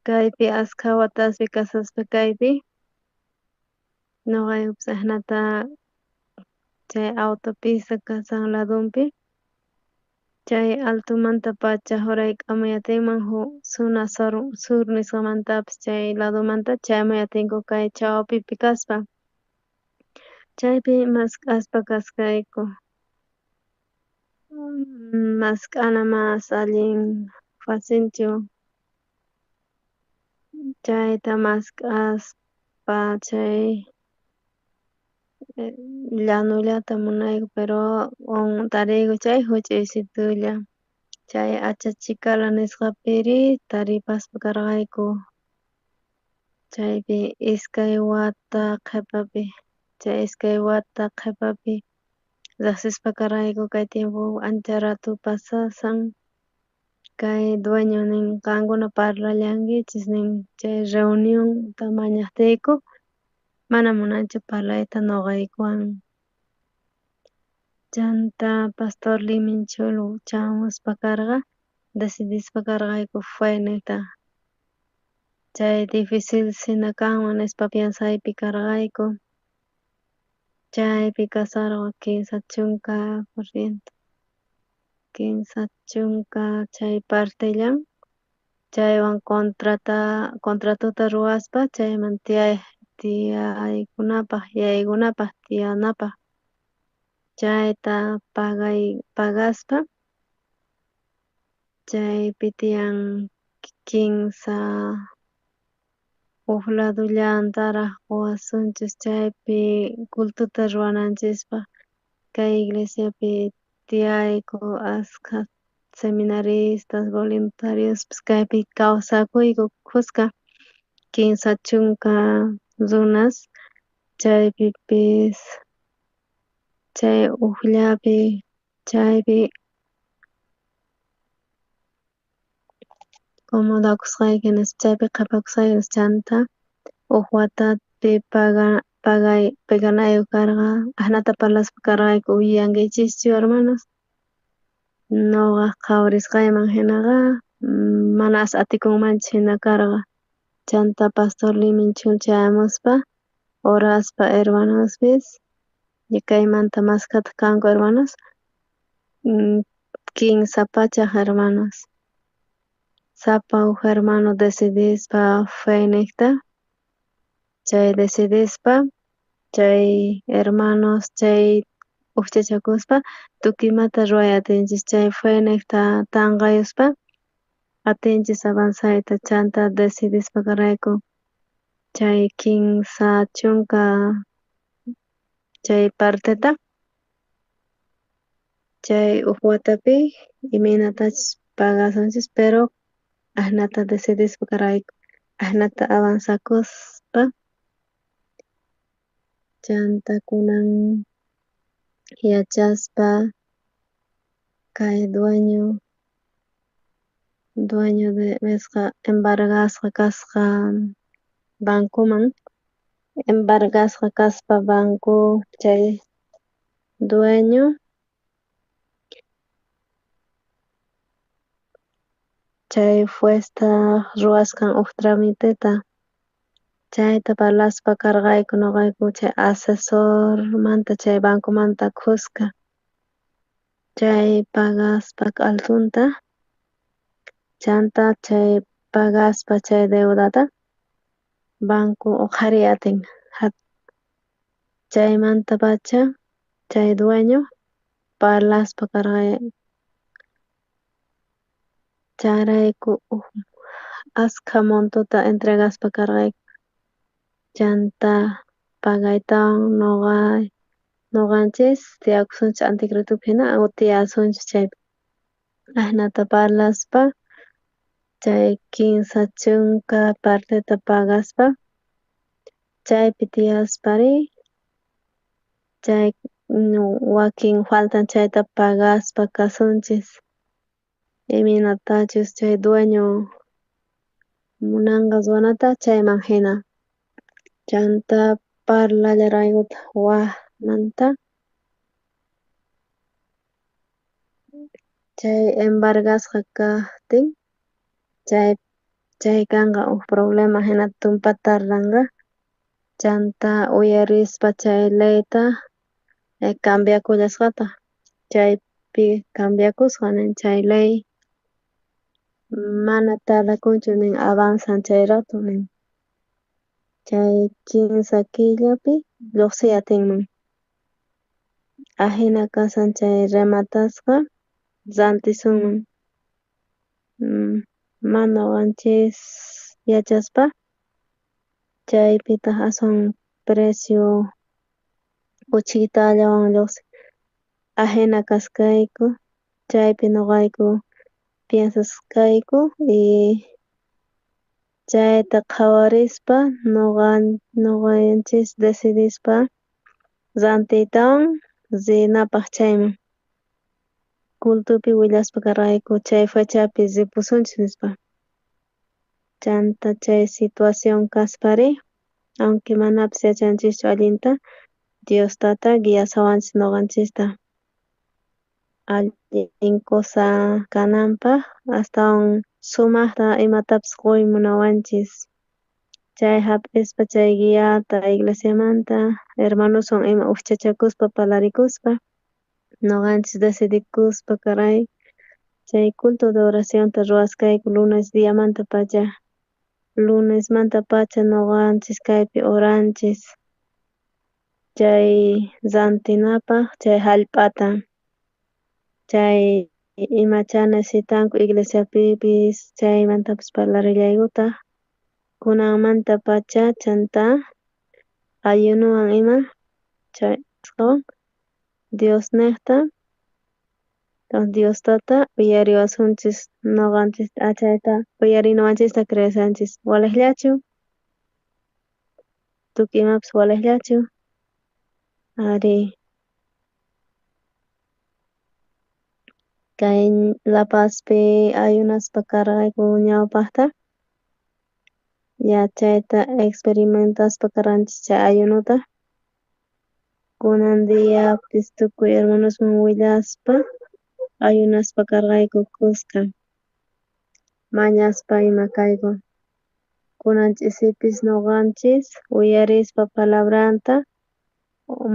kaypi askha wataspi kasaspa kaypi. Noqaykupas hinata chay autopista kasan ladunpi. Chay altomanta pacha jurayk'amuyatinman zona sur nisqamantapis chay ladumanta chayamuyatinku kay chawpipi kaspa. Chaypi mask'aspa kaskayku. Mask'ana mas allin facilchu. Chayta mask'aspa chay llanullata munayku pero tariyku chay huch'uysitulla. Chay Achachikala nisqapiri taripaspa karqayku. Chaypi iskay wata qhipapi riqsispa karqayku kay tiempo ancha ratu pasasan. Kay dueño nin qankuna parlallankichis nin chay reunionta mañaqtiyku mana munanchu parlayta noqaykuwan. Chanta Pastor Liminchulu chamuspa karqa decidispa karqayku fue niyta. Chay difícil hina kanman nispa piensaypi karqayku. Chaypi kasarqa quinsa chunka chay partillan. Chaywan contratuta ruwaspa chayman tiyaykunapaq, yaykunapaq, tiyanapaq. Chayta pagaspa chaypi tiyan quinsa huk ladullantaraq wasunchis chaypi cultuta ruwananchispaq. Kay iglesiapi tiyayku askha seminaristas, voluntariospis kaypi kawsakuyku kusqa quinsa chunka runas. Chaypipis chay ukllapi chaypi acomodakusqayki nispa chaypi qhipakusqayki nispa chanta huk watapi paganayuk karqa ahnata parlaspa karqayku willankichischu hermanos. Noqa qhawrisqayman hinaqa Manas atikunmanchik hina karqa. Chanta pastor liminchul chayamuspa, oraspa hermanospis, kaymanta maskata kanku hermanos, kinsa pachak hermanos. Sapa huk hermano decidispa feinekta, chay decidispa, chay hermanos chay ukchachakuspa, tukimata ruray atinchis chay feinekta tanqayuspa, atinchis avanzayta chanta decidispakarayku. Chay kinsa chunka chay parteta, chay huk watapi iminatachis pagasunchis, pero ahnata decidispakarayku, ahnata avanzakuspa, chanta kunan yachaspa kay dueño de nisqa embargasqa kasqa bankuman, embargasqa kaspa banku chay dueño chay fuesta ruwasqan huk tramiteta, chayta parlaspa karqayku ñuqayku chay asesormanta chay bankumanta kuska. Chay pagaspa altunta, chanta chay pagaspa chay deudata, banco qhari atin. Chaymanta pacha chay dueño parlaspa karqay. Charayku askha montuta entregaspa karqayku. Chanta pagaytawan ñuqanchis tiyakusunchis Anticritopi hina utiyasunchis chaypi. Ahnata parlaspa chay kinsa chunka parteta pagaspa, chaypi tiyaspari, chay wakin faltan chayta pagaspa kasunchis. Iminatachus chay dueño munanqa ruanata chayman hina. Chanta parlallaraykuta waqmanta, chay embargasqa kaqtin, chay kanqa huk problema hina tumpata tardanqa, chanta uyarispa chay leyta cambiakullasqata, chaypi cambiakusqa nin chay ley mana tardakunchu nin avanzan chay rato nin. Chay kinsa killapi lluqsiy atinman. Ahina kashan chay rematasqa rantisunman. Mana ñuqanchis yachaspa, chaypitaq aswan precio uchiktallawan lluqsin. Ahina kaskayku, chaypi ñuqayku piensasqayku y chayta qhawarispa ñuqanchis decidispa rantiytawan rinapaq chayman. Cultupi willaspa karqayku chay fechapi ripusunchis nispa. Chanta chay situación kaspari, aunque manapis yachanchischu allinta, Diostata guiasawanchis ñuqanchista. Allin kusa kananpaq astawan sumaqta imatapis quwi munawanchis. Chay hap'ispa chay guiata iglesiamanta, hermanoswan ima ukchachakuspa parlarikuspa, ñuqanchis decidikuspa karqay chay culto de oracionta ruwaskayku lunes diamanta pacha. Lunesmanta pacha ñuqanchis kaypi oranchis. Chay rantinapaq chay hallp'ata, chay imacha necesitanku iglesiapipis chaymantapas parlarillaykutaq. Kunanmanta pacha chanta ayunuwan ima chay Dios niqta, Diostata uyariwasunchis ñuqanchis chayta uyarinuwanchista cresanchis. Walaklachu, tukuy imapas walaklachu. Ari kay La Pazpi ayunaspa karqayku ñawpaqta, ya chayta experimentaspa karqanchis chay ayunuta. Kunan diyapis tukuy hermanosman willaspa ayunaspa karqayku kuska. mañaspa ima kayku. Kunanchikpis ñuqanchis uyarispa palabranta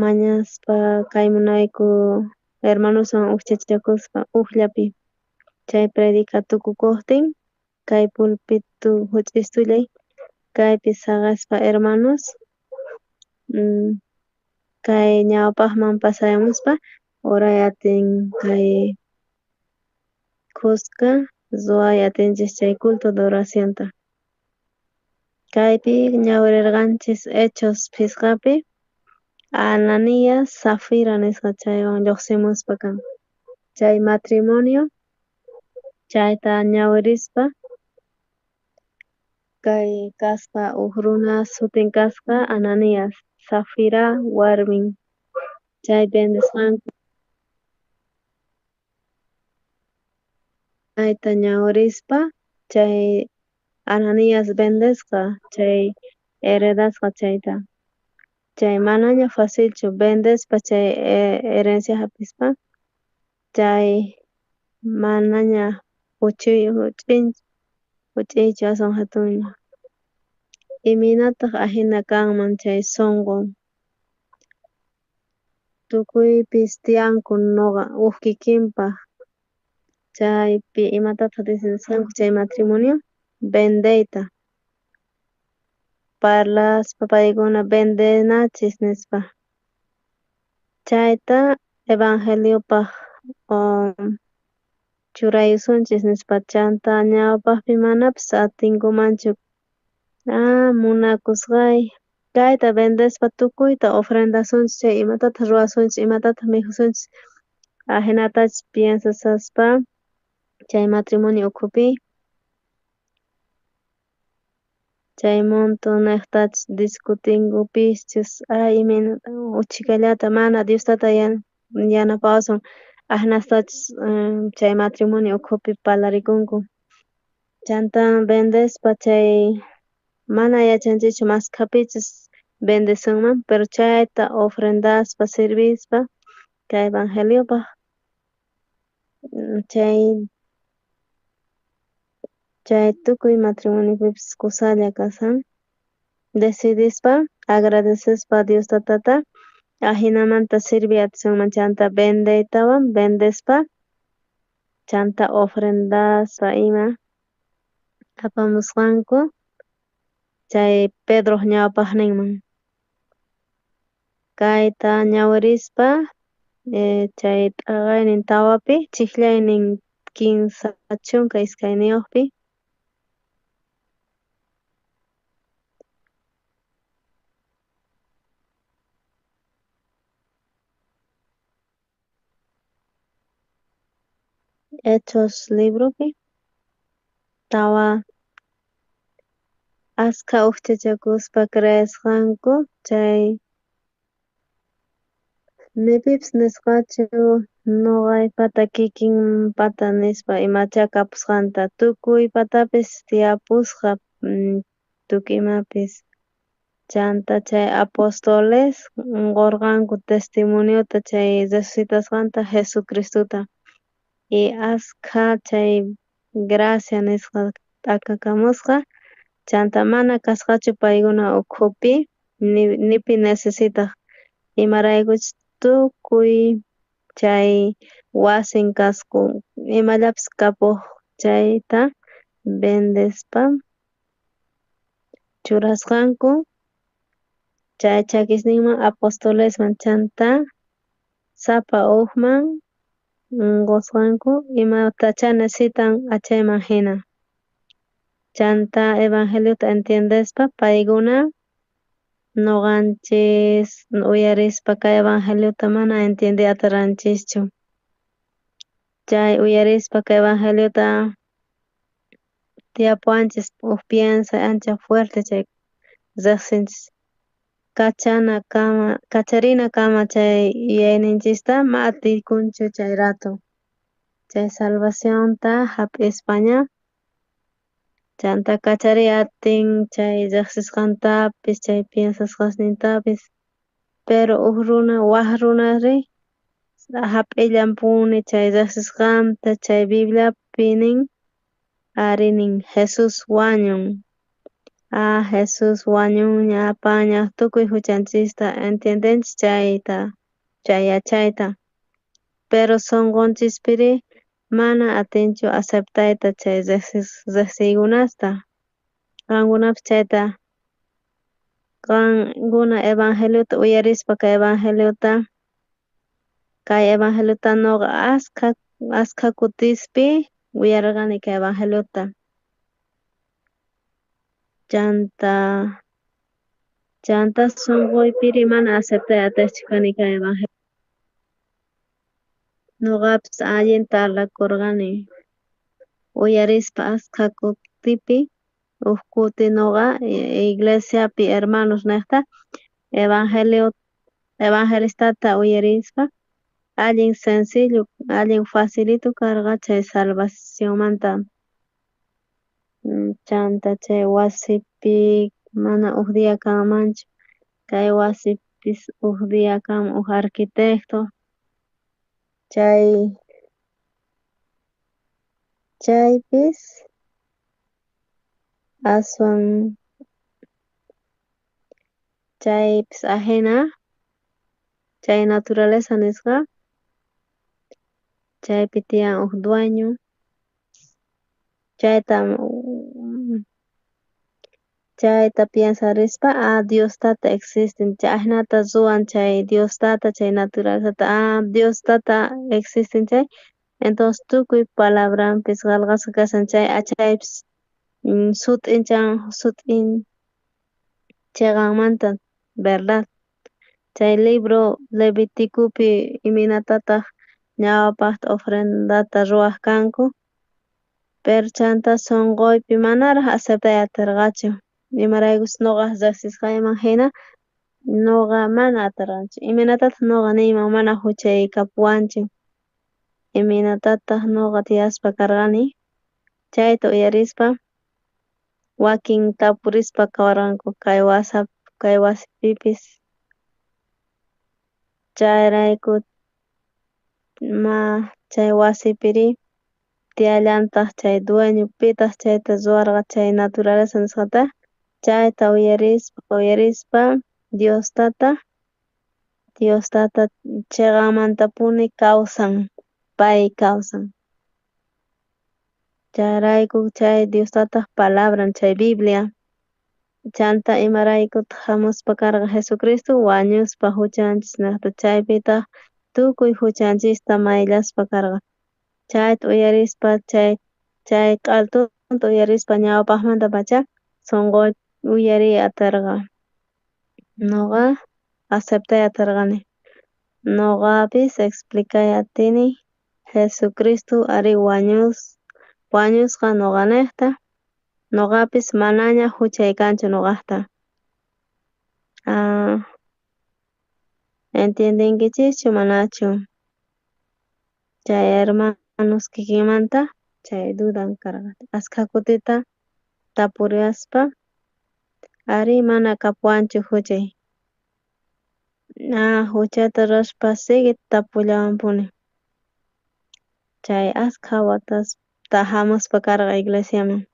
mañaspa kaymunayku hermanoswan ukchachakuspa ukllapi. Chay predica tukukuqtin kay pulpito huch'istulay kaypi saqaspa hermanos kay ñawpaqman pasayamuspa oray atin kay Cusca Zoay atinchis chay culto de oracionta. Kaypi ñawirirqanchis Hechos pisqapi Ananías, Zafira nisqa chaywan lluqsimuspa kan. Chay matrimonio chayta ñawirispa kay kaspa huk runa sutin kasqa Ananías, Zafira warmin. Chay bendisqanku chayta ñawirispa chay Ananías bendisqa chay heredasqa chayta. Chay manaña facilchu bendispa chay herencia hapispa chay manaña huch'iychu aswan hatunña. Iminataq ahina kanman chay sunqu. Tukuypis tiyanku nuqa huk kikinpaq. Chaypi imatataq decidisqanku chay matrimonio bendiyta. Parlaspa paykuna bendenachis nispa. Chayta evangeliopaq churayusunchis nispa chanta ñawpaqpi manapas atinkumanchu. Munakusqay kayta bendispa tukuyta ofrendasunchis chay imatataq ruwasunchis imatataq mijusunchis ahinatachis piensasaspa chay matrimonio ukhupi chay monto niqtachis discutinkupischus imanata uchikallata mana Diostata yanapawasun ahinastachis chay matrimonio ukhupi parlarikunku. Chanta bendispa chay mana yachanchichu maskapichis bendicionman pero chayta ofrendaspa sirvispa kay evangeliopaq chay tukuy matrimoniopipas kusalla kasan decidispa agradecespa Diostatata ahinamanta sirvi atinsunman chanta bendiytawan bendispa chanta ofrendaspa ima apamusqanku chay Pedro ñawpaqninman. Kayta ñawirispa chay t'aqaynin tawapi chiqllaynin kimsa chunka iskayniyuqpi Hechos libropi tawa askha ukchachakuspa creesqanku chay nipipas nisqachu nuqay pata kikin pata nispa imacha kapusqanta tukuy patapis tiyapusqa tukuy imapis chanta chay apóstoles qurqanku testimoniota chay resucitasqanta Jesucristuta y askha chay gracia nisqa t'akakamusqa chanta mana kasqachu paykuna ukhupi nipi necesitaq imaraykuchus tukuy chay wasin kasqu imallapas kapuq chayta bendispa churasqanku chay chakisninman apostolesman chanta sapa hukman qusqanku imatacha necesitan achayman hina. Chanta evangeliota entiendespa paykuna nuqanchis uyarispa kay evangeliota mana entiendiataranchischu. Chay uyarispa kay evangeliota tiyapuanchis huk piensa ancha fuerte chay riqsinchis. Kacharina kama chay yuyayninchista ma atiykunchu chay rato. Chay salvacionta hap'ispaña chanta kachariy atin chay riqsisqantapis chay piensasqasnintapis pero huk runa waq runari hap'illampuni chay riqsisqanta chay Bibliapi nin Arinin Jesús wañun. Jesús wañun ñapaña tukuy huchanchista entiendenchis chayta. Pero sonqonchispiri mana atinchu aceptayta chay riqsiykunasta. Qankunapish chayta qankuna evangeliota uyarispa kay evangeliota nuqa ashka kutispi uyararkani kay evangeliota. Chanta sunquypiri mana aceptay atishkani kay evangelio. Nuqapish allinta parlakurqani uyarispa ashka kutipi uk kuti nuqa iglesiapi hermanos niqta evangelistata uyarispa allin sencillo, allin facilito karqa chay salvacionmanta. Chanta chay wasipi mana uk dia kanmanchu, kay wasipish uk dia kan uk arquitecto, chaypish aswan chaypish ajena chay naturaleza nisqa chaypi tiyan uk dueño chayta piensarispa Diostata existen chay ajenata ruan chay Diostata chay naturalezata Diostata existen chay entonces tukuy palabranpish qallqasqa kashan chaypish sutin chiqanmanta verdad. Chay libro Leviticopi iminatataq ñawapaqta ofrendata ruwaq kanku, pero chanta sunquypi manaraq aceptay atirqachu. Imaraykush nuqa riqsisqayman hina nuqa mana atirqanchu. Iminatataq nuqa niyman mana huchaykapuwanchu. Iminatataq nuqa tiyaspa karqani chayta uyarispa wakin tapurispa kawarqanku kay wasipipish. Chayrayku chay wasipiri tiyallantaq chay dueño pitaq chayta ruwarqa chay naturaleza nisqata chayta uyarispa Diostata chiqanmantapuni kawsan, pay kawsan. Chayrayku chay Diostataq palabran chay Biblia. Chanta imaraykutaq hamuspa karqa Jesucristo wañuspa huchanchis niqta chaypitaq tukuy huchanchista mayllaspa karqa. Chayta uyarispa chay q'altunta uyarispa ñawpaqmantapacha sunquypi uyariy atirqa. Nuqa aceptay atirqani. Nuqapish explicay atini Jesucristo ari wañusqa nuqa niqta. Nuqapish manaña huchay kanchu nuqaqta. Entiendenkichischu manachu? Chay hermanos kikinmanta chay dudan karqa. Ashka kutita tapuraspa ari mana kapuwanchu huchay. Huchata rurashpa sigi tapullawanpuni. Chay ashka watasta hamuspa karqa iglesiaman.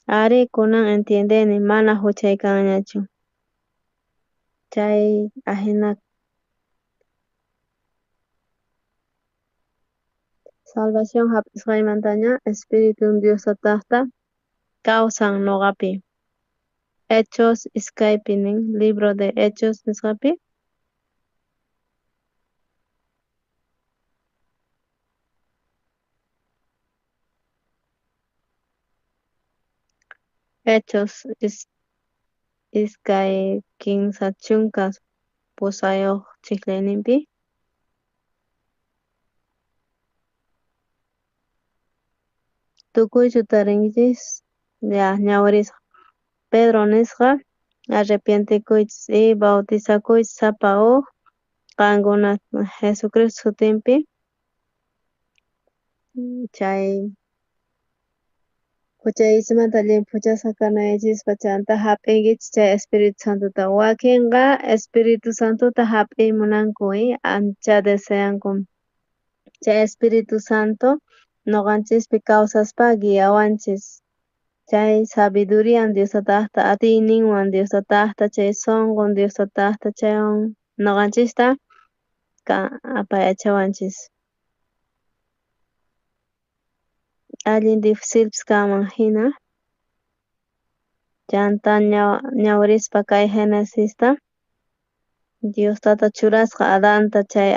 Ari kunan entiendeni mana huchay kanñachu. Chay ajena salvación hap'isqaymantaña Espíritu Diostataqta kawsan nuqapi. Hechos iskaypi nin libro de Hechos nisqapi Hechos iskay kinsa chunka pusayuq chiqlayninpi tukuychu tarinkichis ñawirisqa. Pedro nisqa arrepientikuychis y bautizakuychis sapa huk qankuna Jesucristo sutinpi chay huchaychimanta llimpuchasqa kanayachispa chanta hap'inkichis chay Espíritu Santuta. Wakinqa Espíritu Santuta hap'imunanku y ancha deseanku chay Espíritu Santo noqanchishpi kawsaspa guiyawanchis. Chay sabidurían Diostataqta atiyninwan Diostataqta chay sunqun Diostataqta chaywan noqanchista apayachawanchis. Allin dificilpis kanman hina chanta ñawirispa kay Genesista Diostata churasqa Adanta chay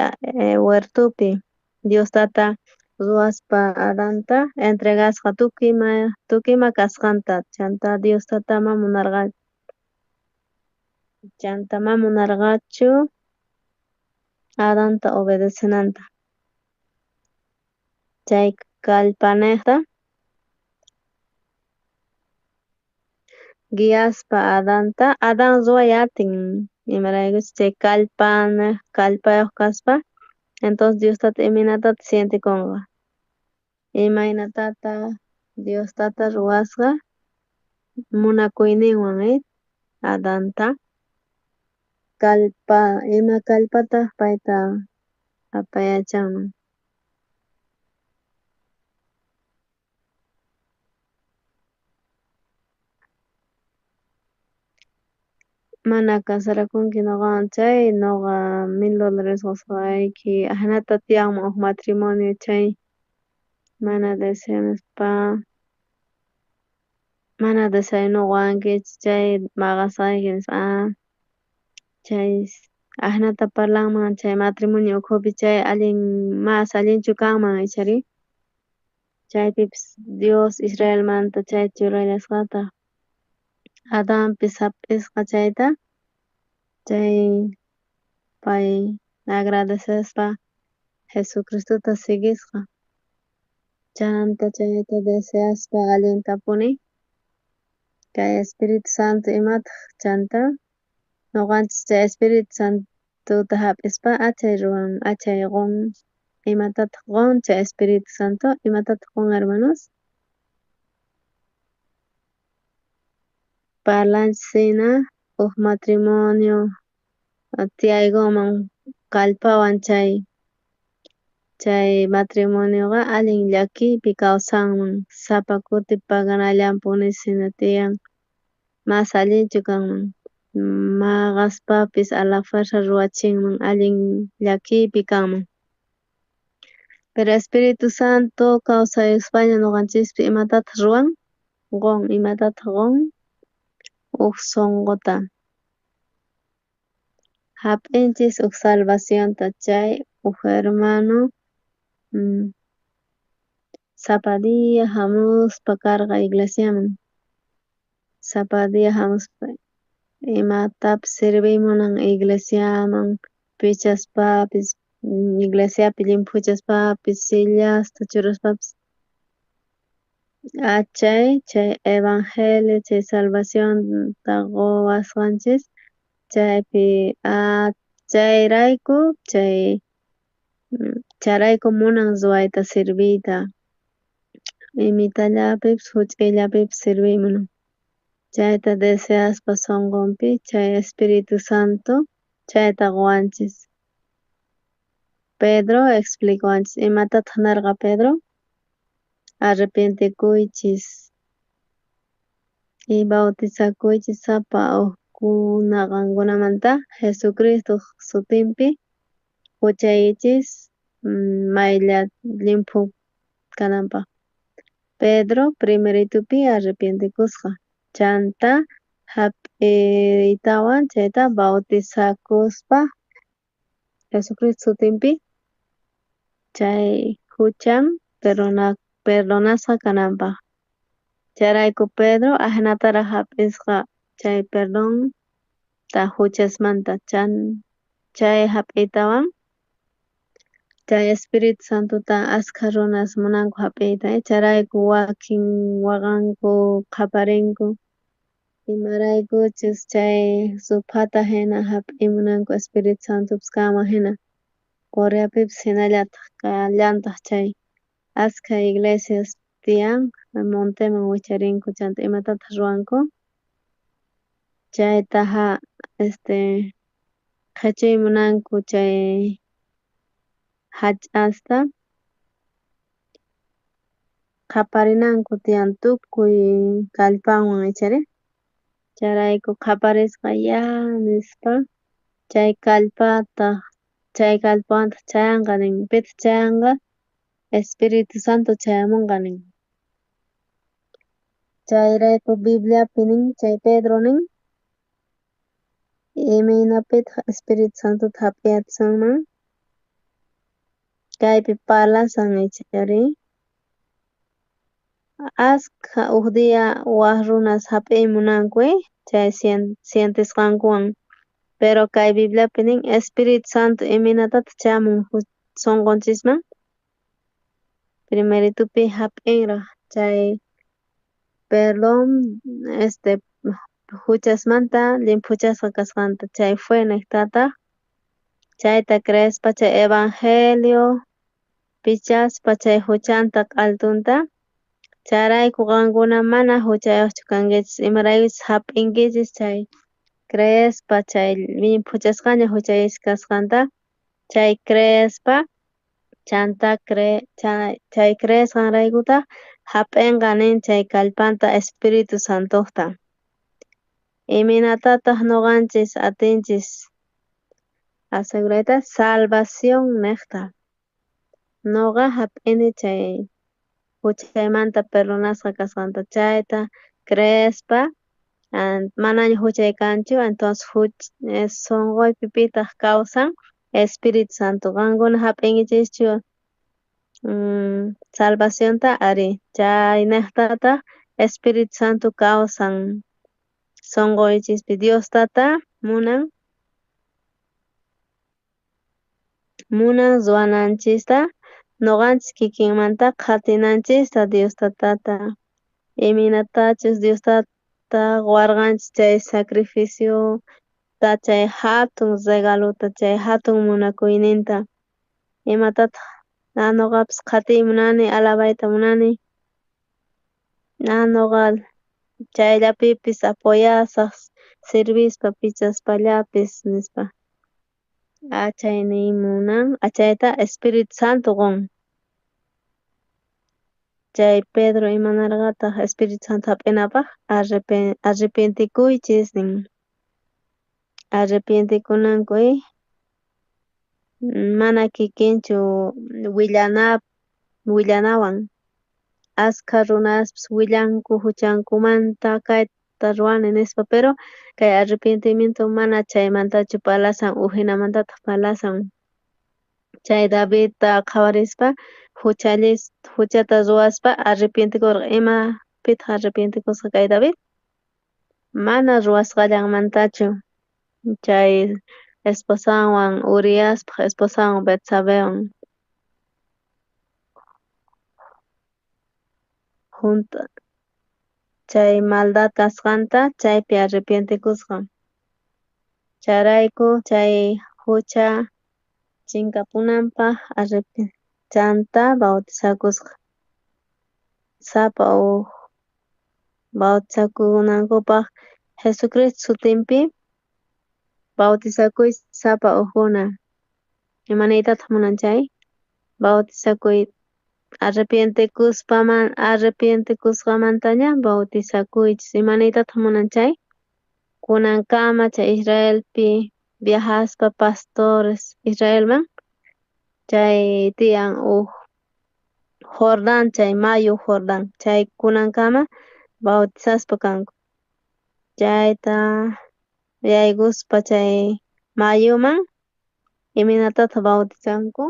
huertupi Diostata ruwaspa Adanta entregasqa tukima kasqanta chanta Diostama munarqachu Adanta obedecenanta. Chay kallpaniqta guiaspa Adanta Adan ruway atin imaraykuchus chay kallpayuq kaspa entonces Diostata imanatata sientikunqa. Imaynatata Diostata ruwasqa munakuyninwan Adanta ima kallpataq payta apayachanman. Mana casarakunki nuqawan chay nuqa $1000 qusqayki ahnata tiyanman huk matrimonio chay mana deseanuwankichik chay maqasayki nispa chay ahnata parlanman chay matrimonio ukhupi chay mas allinchu kanman ichari chaypipis Dios Israelmanta chay churallasqata Adanpis hap'isqa chayta chay pay agradecespa Jesucristuta sigisqa chanta chayta deseaspa allintapuni kay Espiritu Santo imataq chanta nuqanchis chay Espiritu Santuta hap'ispa achay qun imatataq qun chay Espiritu Santo imatataq qun hermanos parlanchis hina huk matrimonio tiyaygunman kallpawan chay matrimonioqa allin llakipi kawsanman sapa kuti paganallanpunis hina tiyan mas allinchu kanman maqaspapis a la fuerza ruwachinman allin llakipi kanman. Pero Espiritu Santo kawsayuspaña ñuqanchikpi imatataq ruwan qun imatataq qun huk sunquta hap'inchis huk salvacionta chay huk hermano sapa dia hamuspa karqa iglesiaman sapa dia hamuspa imatapas sirvimunan iglesiaman pichaspapis iglesiapi llimpuchaspapis sillasta churaspapis chay evangelio chay salvacionta quwasqanchis chaypi chayrayku munan ruwayta sirviyta imitallapipish huch'iyllapipish sirvimunan chayta deseaspa sunqunpi chay Espiritu Santo chayta quwanchis. Pedro explicawanchis imatataq narqa Pedro arrepentikuychis y bautizakuychis sapa uhkuna qankunamanta Jesucristo sutinpi huchaychis maylla limpu kananpaq. Pedro primeritupi arrepentikusqa chanta hap'iytawan chayta bautizakuspa Jesucristo sutinpi chay huchan perdonasqa kananpaq. Chayrayku Pedro ahnataraq hap'isqa chay perdonta huchasmanta chay hap'iytawan chay Espiritu Santuta askha runas munanku hap'iyta chayrayku wakin waqanku qaparinku imaraykuchus chay supata hina hap'imunanku Espiritu Santopas kanman hina Coreapipas hinallataq kallantaq chay askha iglesias tiyan monteman wicharinku chanta imatataq ruwanku chayta qhechiymunanku chay hach'asta qhaparinanku tiyan tukuy kallpawan ichari. Chayrayku qhaparisqa ya nispa chay kallpawanta chayanqa nin pitaq chayanqa Espiritu Santo chayamunqa nin. Chayrayku Bibliapi nin chay Pedro nin imaynapitaq Espiritu Santota hap'iyachishunman kaypi parlasan ichari. Ashka huk dia waq runas hap'imunanku chay sientisqankuwan, pero kay Bibliapi nin Espiritu Santo imaynatataq chayamun sunqunchikman. Primeritupi hap'inraq chay perdón huchasmanta limpuchasqa kasqanta chay fue niqtataq chayta creespa chay evangelio pichaspa chay huchanta q'altunta chayrayku qankuna mana huchayuqchu kankichis imaraykuchus hap'inkichis chay creespa chay limpuchasqaña huchayacha kasqanta chay creespa chay creesqanraykuta hap'inqa nin chay kallpanta Espiritu Santuta. Imaynatataq ñuqanchis atinchis asegurayta salvación niqta. Ñuqa hap'ini chay huchaymanta perdonasqa kasqanta chayta creespa manaña huchay kanchu entonces sunquypi pitaq kawsan Espiritu Santo. Qankuna hap'inkichikchu salvacionta ari chay niqtataq Espiritu Santo kawsan sunquychikpi Diostata munan ruwananchikta ñuqanchis kikinmanta qatinanchikta Diostatata imaynatachus Diostata ruwarqanchis chay sacrificiota chay hatun regaluta chay hatun munakuyninta imatataq ñuqapas qhatiy munani alabayta munani ñuqa chayllapipis apuyasaq sirvispa pichaspallapish nispa chay munan chayta Espiritu Santo qun. Chay Pedro imanarqataq Espiritu Santo hap'inapaq arrepentikuychis nin. Arrepentikunankuy mana kikinchu willanawan ashka runapish willanku huchankumanta kayta ruwani nispa pero kay arrepentimiento mana chaymantachu parlasan ujinamantataq parlasan. Chay Davidta qhawarispa huchata ruwaspa arrepentikurqa imapitaq arrepentikusqa kay David? Mana ruwasqallanmantachu chay esposawan Uriaspaq esposawan Betsabewan chay maldad kasqanta chaypi arrepentikusqa. Chayrayku chay hucha chinkapunanpaq chanta bautizakusqa. Sapa huk bautizakunankupaq Jesucristo sutinpi bautizakuy sapa hukuna. Imanaytataq munan chay bautizakuy arrepentikusqamantaña bautizakuychis. Imanaytataq munan chay kunankama chay Israelpi viajaspa pastores Israelman chay tiyan huk Jordan chay mayu Jordan chay kunankama bautizaspa kanku. Chayta yaykuspa chay mayuman imaynatataq bautizanku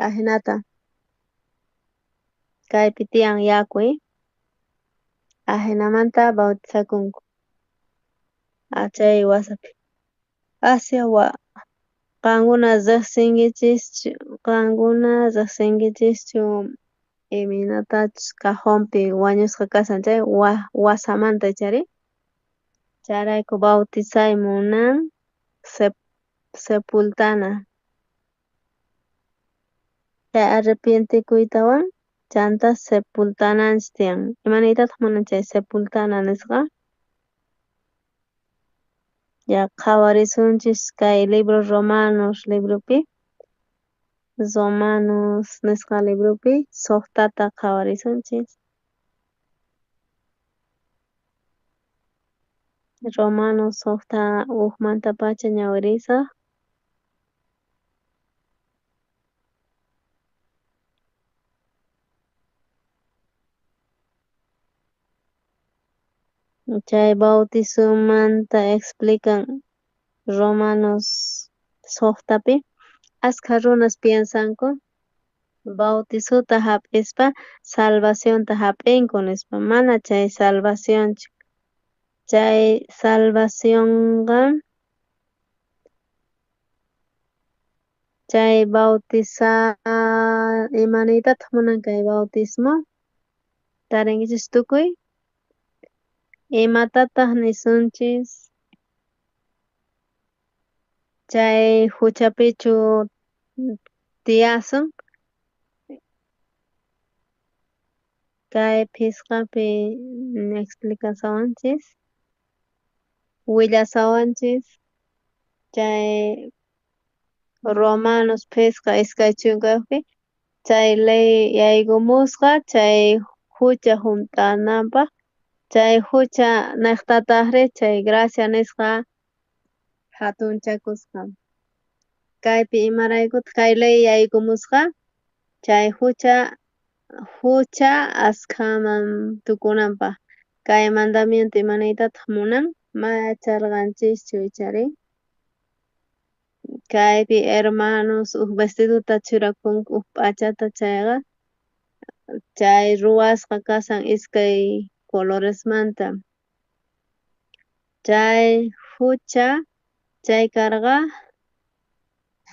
ahinata kaypi tiyan yakuy ahinamanta bautizakunku chay wasapi. Qankuna riqsinkichischu imaynatachus cajonpi wañusqa kashan chay wasamanta ichari. Chayrayku bautizay munan sepultana. Chay arrepentikuytawan chanta sepultananchis tiyan. Imanaytataq munan chay sepultana nisqa? Qhawarisunchis kay libro Romanos nisqa librupi suqtata qhawarisunchis. Romanos softa uhmanta pacha ñawirisaq. Chay bautismanta explican Romanos softapi. Askha runas piensanku bautisuta hap'ispa salvacionta hap'inku nispa mana chay salvacionchik. Chay salvacionqa chay imaniytataq munan kay bautismo tarinkichis tukuy imatataq nisunchis chay huchapichu tiyasun kay pisqapi explicasawanchis willasawanchis chay Romanos pisqa iskay chunqaypi chay ley yaykumusqa chay hucha hunt'ananpaq chay hucha niqtataqri chay gracia nisqa hatunchakusqa. Kaypi imaraykutaq kay ley yaykumusqa chay hucha askhaman tukunanpaq. Kay mandamiento imaniytataq munan mayacharqanchischu ichari. Kaypi hermanos vestiduta churakunku p'achata chayqa chay ruwasqa kasan iskay coloresmanta. Chay hucha chay karqa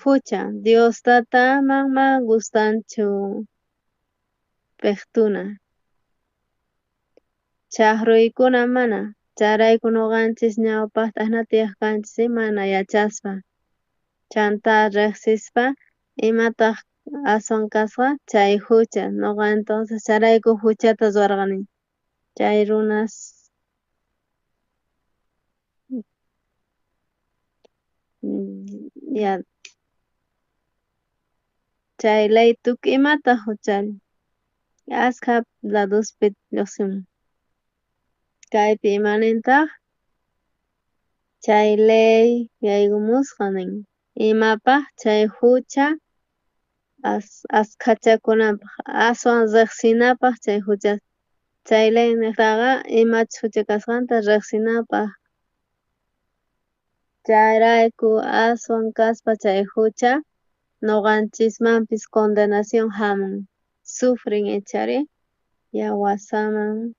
hucha Diostata manma gustanchu piqtuna. Chaqruykuna mana charayku nuqanchis ñawpaqtaqna tiyarqanchis mana yachaspa. Chanta riqsispa imataq aswan kasqa chay hucha nuqa entonces charayku huchata ruwarqani. Chay runas chay ley tukuy imataq huchari askha ladospi lluqsimun. Kaypi imanintaq chay ley yaykumusqa nin imapaq chay hucha askhachakunanpaq aswan riqsinapaq chay hucha chay ley niqtaqa imachus hucha kasqanta riqsinapaq. Chayrayku aswan kaspa chay hucha nuqanchismanpis condenación hamun sufrin ichari yawasaman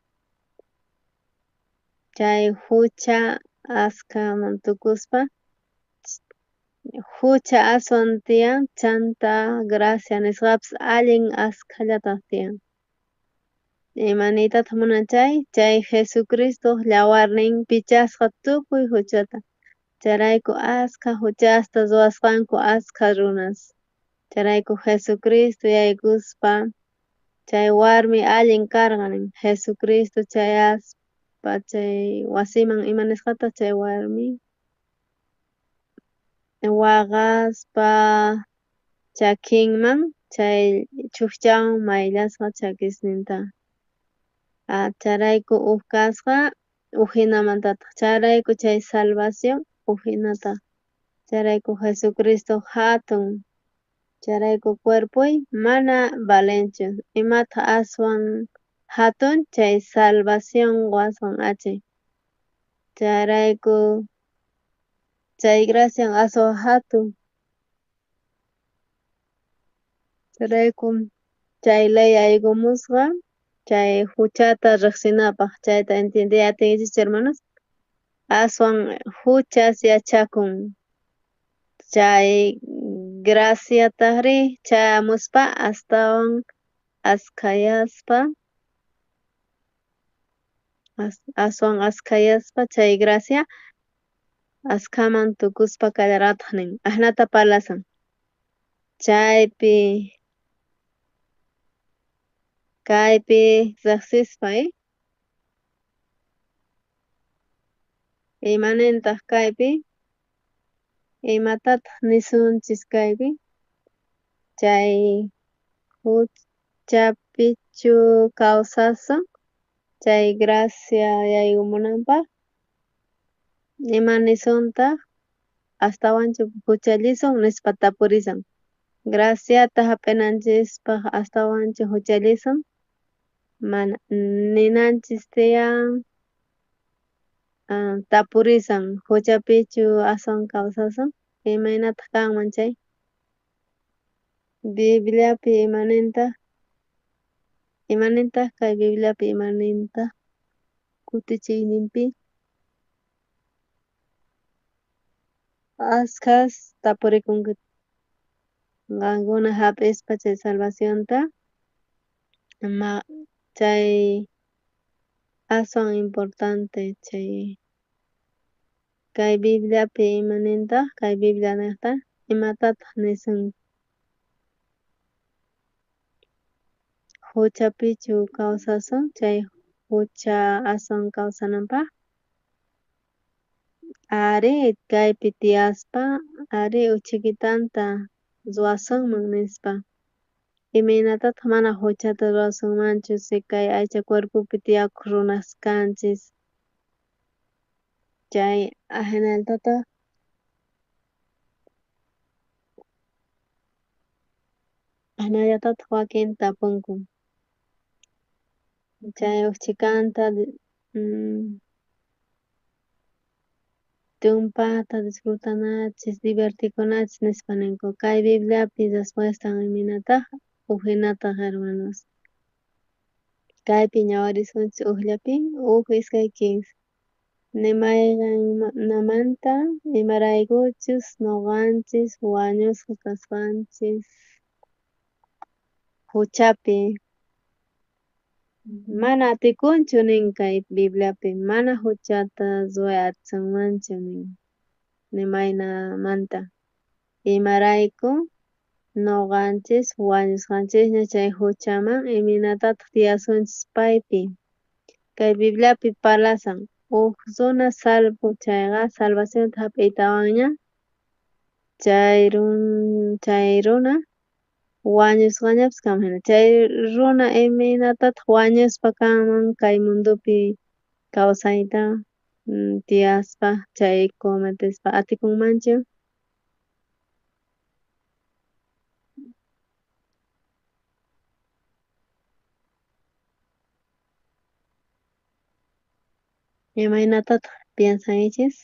chay hucha askhaman tukuspa hucha aswan tiyan chanta gracia nisqapas allin askhallataq tiyan. Imaniytataq munan chay Jesucristo yawarnin pichasqa tukuy huchata. Chayrayku askha huchasta ruwasqanku askha runas. Chayrayku Jesucristo yaykuspa chay warmi allin karqa nin Jesucristo chayaspa chay wasiman imanisqataq chay warmi waqaspa chakinman chay chukchawan mayllasqa chakisninta. Chayrayku kasqa ujinamantataq chayrayku chay salvación ujinataq. Chayrayku Jesucristo hatun chayrayku cuerpuy mana balenchu imataq aswan hatun chay salvación waswan achay. Chayrayku chay gracian aswan hatun. Chayrayku chay ley yaykumusqa chay huchata riqsinapaq chayta intiendiyatinkichis hermanos aswan huchas yachakun. Chay graciataqri chayamuspa astawan askhayaspa aswan askhayaspa chay gracia askhaman tukuspa qallarataq nin ahnata parlasan. Chaypi kaypi riqsispa imanintaq kaypi imatataq nisunchis kaypi chay huchapichu kawsasun chay gracia yaykumunanpaq Imanisunta astawan huchalisun nispa tapurisan. Graciata hap'inanchispaq astawanchik huchalisun mana ninanchis tiyan tapurisan huchapichu aswan kawsasun imaynata kanman chay Bibliapi imanintaq kay Bibliapi imanintaq kutichiyninpi askhas tapurikunki qankuna hap'ispa chay salvacionta chay aswan importante chay kay Bibliapi imanintaq kay Biblia niqta imatataq nisun huchapichu kawsasun chay hucha aswan kawsananpaq ari kaypi tiyaspa ari uchikitanta ruwasunman nispa imaynatataq mana huchata rurasunmanchu si kay aycha cuerpopi tiyakuq runas kanchis chay hinaltataq hinallatataq wakin tapunku chay uchikanta tumpata disfrutanachis divertikunachis nispa ninku kay Bibliapi respuestan imaynataq uqinataq hermanos kaypi ñawirismunchis ukllapi uk iskay kings nimaymanta imaraykuchus ñuqanchis wañusqa kaspanchis huchapi mana atikunchu nin kay Bibliapi mana huchata ruray nin nimaynamanta imarayku ñuqanchis wañusqanchisña chay huchaman imaynatataq tiyasunchis paypi kay Bibliapi parlasan uk runa salvo chayqa salvacionta hap'iytawanña chay runa wañusqañapas kanman hina chay runa imaynatataq wañuspa kanman kay mundupi kawsayta tiyaspa chay cometispa atikunmanchu imaynatataq piensaychis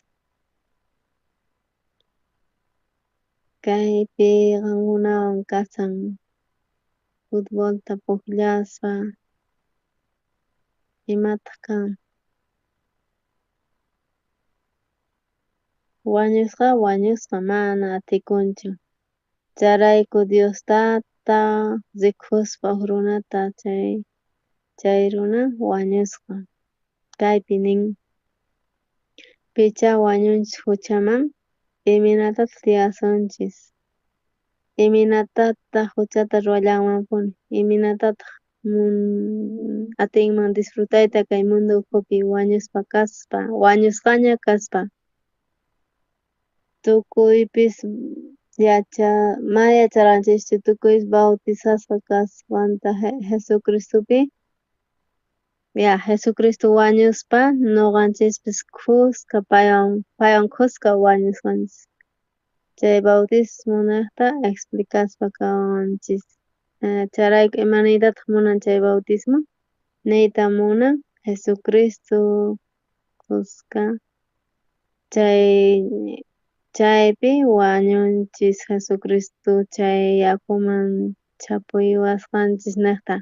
kaypi qankunawan kawsan futbolta pukllaspa imataq kan wañusqa mana atikunchu charayku Diostata riqsispa huk runata chay runa wañusqa kaypi nin picha wañunchis huchaman imaynatataq tiyasunchis imaynatataq huchata rurallamanpuni imaynatataq atinman disfrutayta kay mundu ukhupi wañusqaña kaspa tukuypis mayacharqanchischu tukuypis bautizasqa kasqanta Jesucristupi Jesucristo wañuspa ñuqanchispis kuska paywan kuska wañusqanchis chay bautismo niqta explicaspa kawanchis charayku imanaytataq munan chay bautismo niyta munan Jesucristo kuska chaypi wañunchis Jesucristo chay yakuman chapuywasqanchis niqta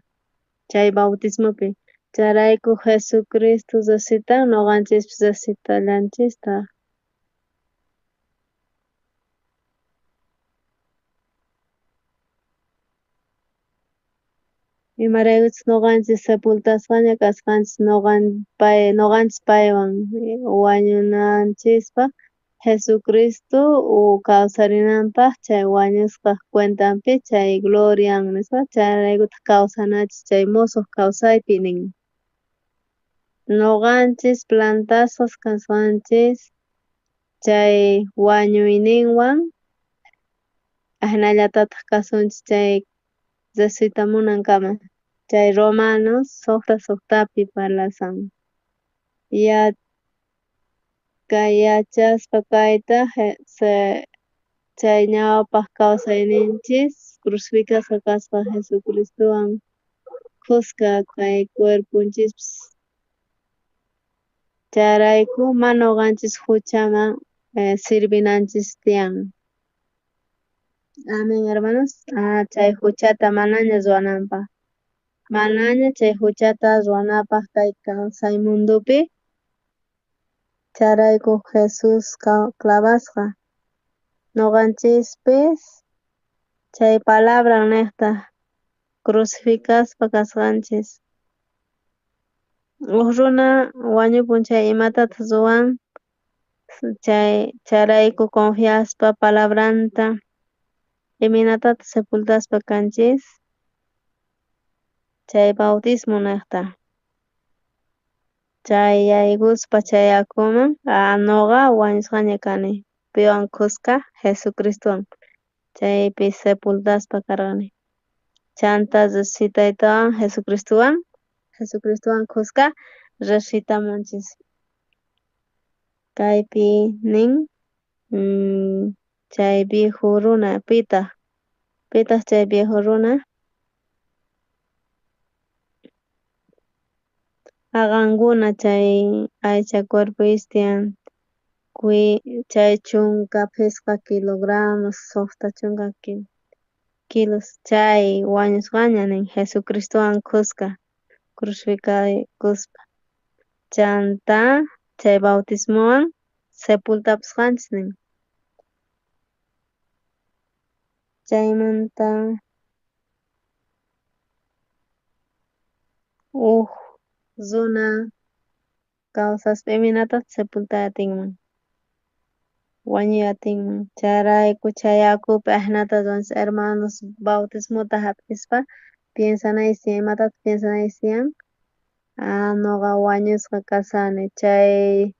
chay bautismopi charayku Jesucristo riqsitan ñuqanchispis riqsitallanchistaq imaraykuchus ñuqanchis sepultasqaña kasqanchis ñuqanchis paywan wañunanchispa Jesucristo kawsarinanpaq chay wañusqa cuentanpi chay glorian nispa chayraykutaq kawsanachis chay musuq kawsaypi nin ñuqanchis plantasqa kasqanchis chay wañuyninwan ahinallatataq kasunchis chay riqsiyta munankama chay Romanos suqta suqtapi parlasan yachaspa kayta chay ñawpaq kawsayninchis crucificasqa kasqa Jesucristuwan kuska kay cuerpunchis chayrayku mana ñuqanchis huchaman sirvinanchis tiyan. Amen, hermanos. Chay huchata manaña ruwananpaq. Manaña chay huchata ruwanapaq kay kawsay mundupi chayrayku Jesus clavasqa. Ñuqanchispis chay palabra niqta crucificaspa kasqanchis. Uk runa wañupun chay imatatas ruwan chayrayku confiaspa palabranta iminatatas sepultaspa kanchis chay bautismo niqta. Chay yayguspa chay yakuman ñuqa wañusqaña kani piwan kuska Jesucristuwan chaypi sepultaspa karqani. Chanta resucitaytawan Jesucristuwan kuska resucitamunchis. Kaypi nin chay viejo runa pitaq chay viejo runa aqankuna chay aycha cuerpopis tiyan chay chunka pishqa kilogramos suqta chunka kilos chay wañusqaña nin Jesucristuwan kuska crucificaykuspa chanta chay bautismuwan sepultapusqanchis nin. Chaymanta runa kawsaspa iminatapas sepultayatinman wañuyatinman chayrayku chay yakupi ajenata ruwanchis hermanos bautismuta hap'ispa piensanaysi imatata piensanaysiyan ñuqa wañusqa kasani chay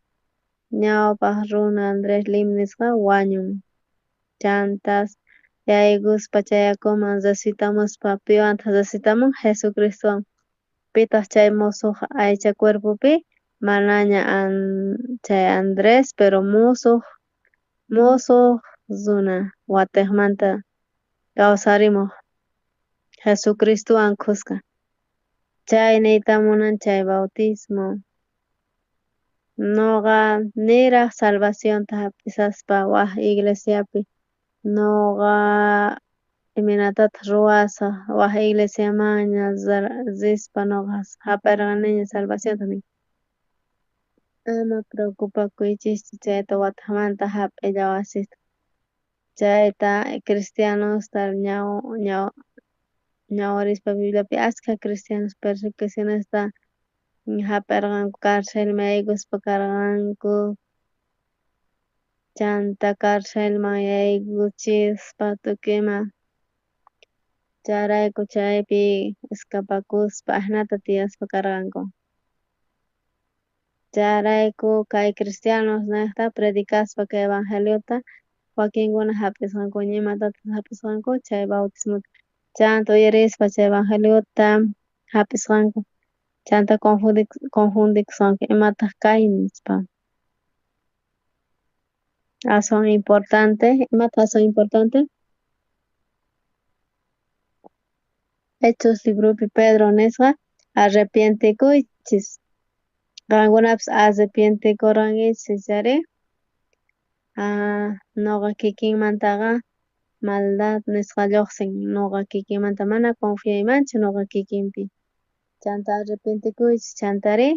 ñawpaq runa Andres Lim nisqa wañun chantas yayguspa chay yakuman resucitamuspa piwanta resucitamun Jesucristuwan pitaq chay musuq aycha cuerpopi manaña chay Andres pero musuq runa watiqmanta kawsarimuq Jesucristuwan kuska chay niyta munan chay bautismo ñuqa niraq salvacionta hap'isaspa waq iglesiapi ñuqa iminatatas ruwasaq waq iglesiamanña rispa ñuqa hap'irqaniña salvacionta nin. Ama preocupakuychischu chayta wataqmanta hap'illa wasita chayta cristianusta ñawirispa Bibliapi ashka cristianos persecucionista hap'irqanku carcelman yayguspa karqanku chanta carcelman yaykuchispa tukuyma chayrayku chaypi escapakuspa ajenata tiyaspa karqanku. Chayrayku kay cristianos niqta predicaspa kay evangeliota wakinkuna hap'isqankuña imatatas hap'isqanku chay bautismuta chanta uyarispa chay evangeliota hap'isqanku chanta confundikusqanku imataq kay nispa. Imata importante Hechos libropi Pedro nisqa arrepientikuychis qankunapas arrepentikurqankichikchari ñuqa kikinmantaqa maldad nisqa lluqsin ñuqa kikimanta mana confiaymanchu ñuqa kikinpi chanta arrepentikuychis chantari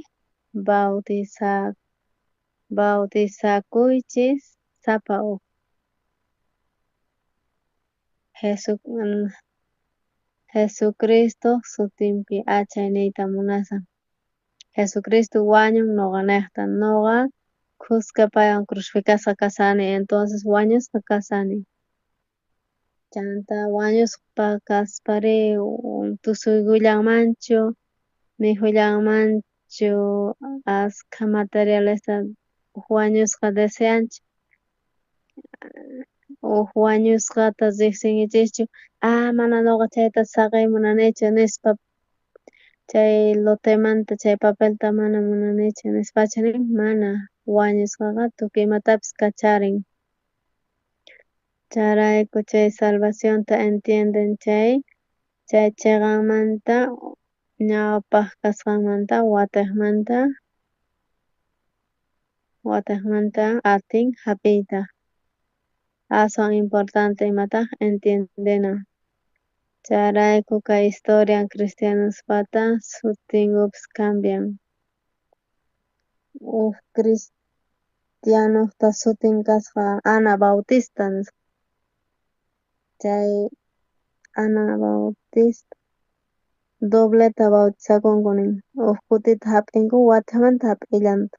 bautizakuychis sapa huk Jesucristo sutinpi achay niyta munasaq Jesucristo wañun ñuqa niqta ñuqa kuska paywan crucificasqa kasani entonces wañusqa kasani chanta wañusqa kaspari tusuykuyllamanchu mikhuyllamanchu ashka materialesta wañusqa deseanchik wañusqata riqsinchischu mana ñuqa chayta saqay munanichu nispa chay lotemanta chay papelta mana munanichu nispacha nin mana wañusqaqa tukuymantapis kacharin. Chayrayku chay salvacionta entienden chay chiqanmanta ñawpaq kasqanmanta wataqmanta atin hap'iyta. Aswan importante imataq entiendena. Chayrayku kay historia cristianuspata sutinkupish cambian. Cristianusta sutin kasqa Ana Bautista nisqa. Chay Ana Bautista dobleta bautisakunku nin. Kutita hap'inku watamanta hap'illanta.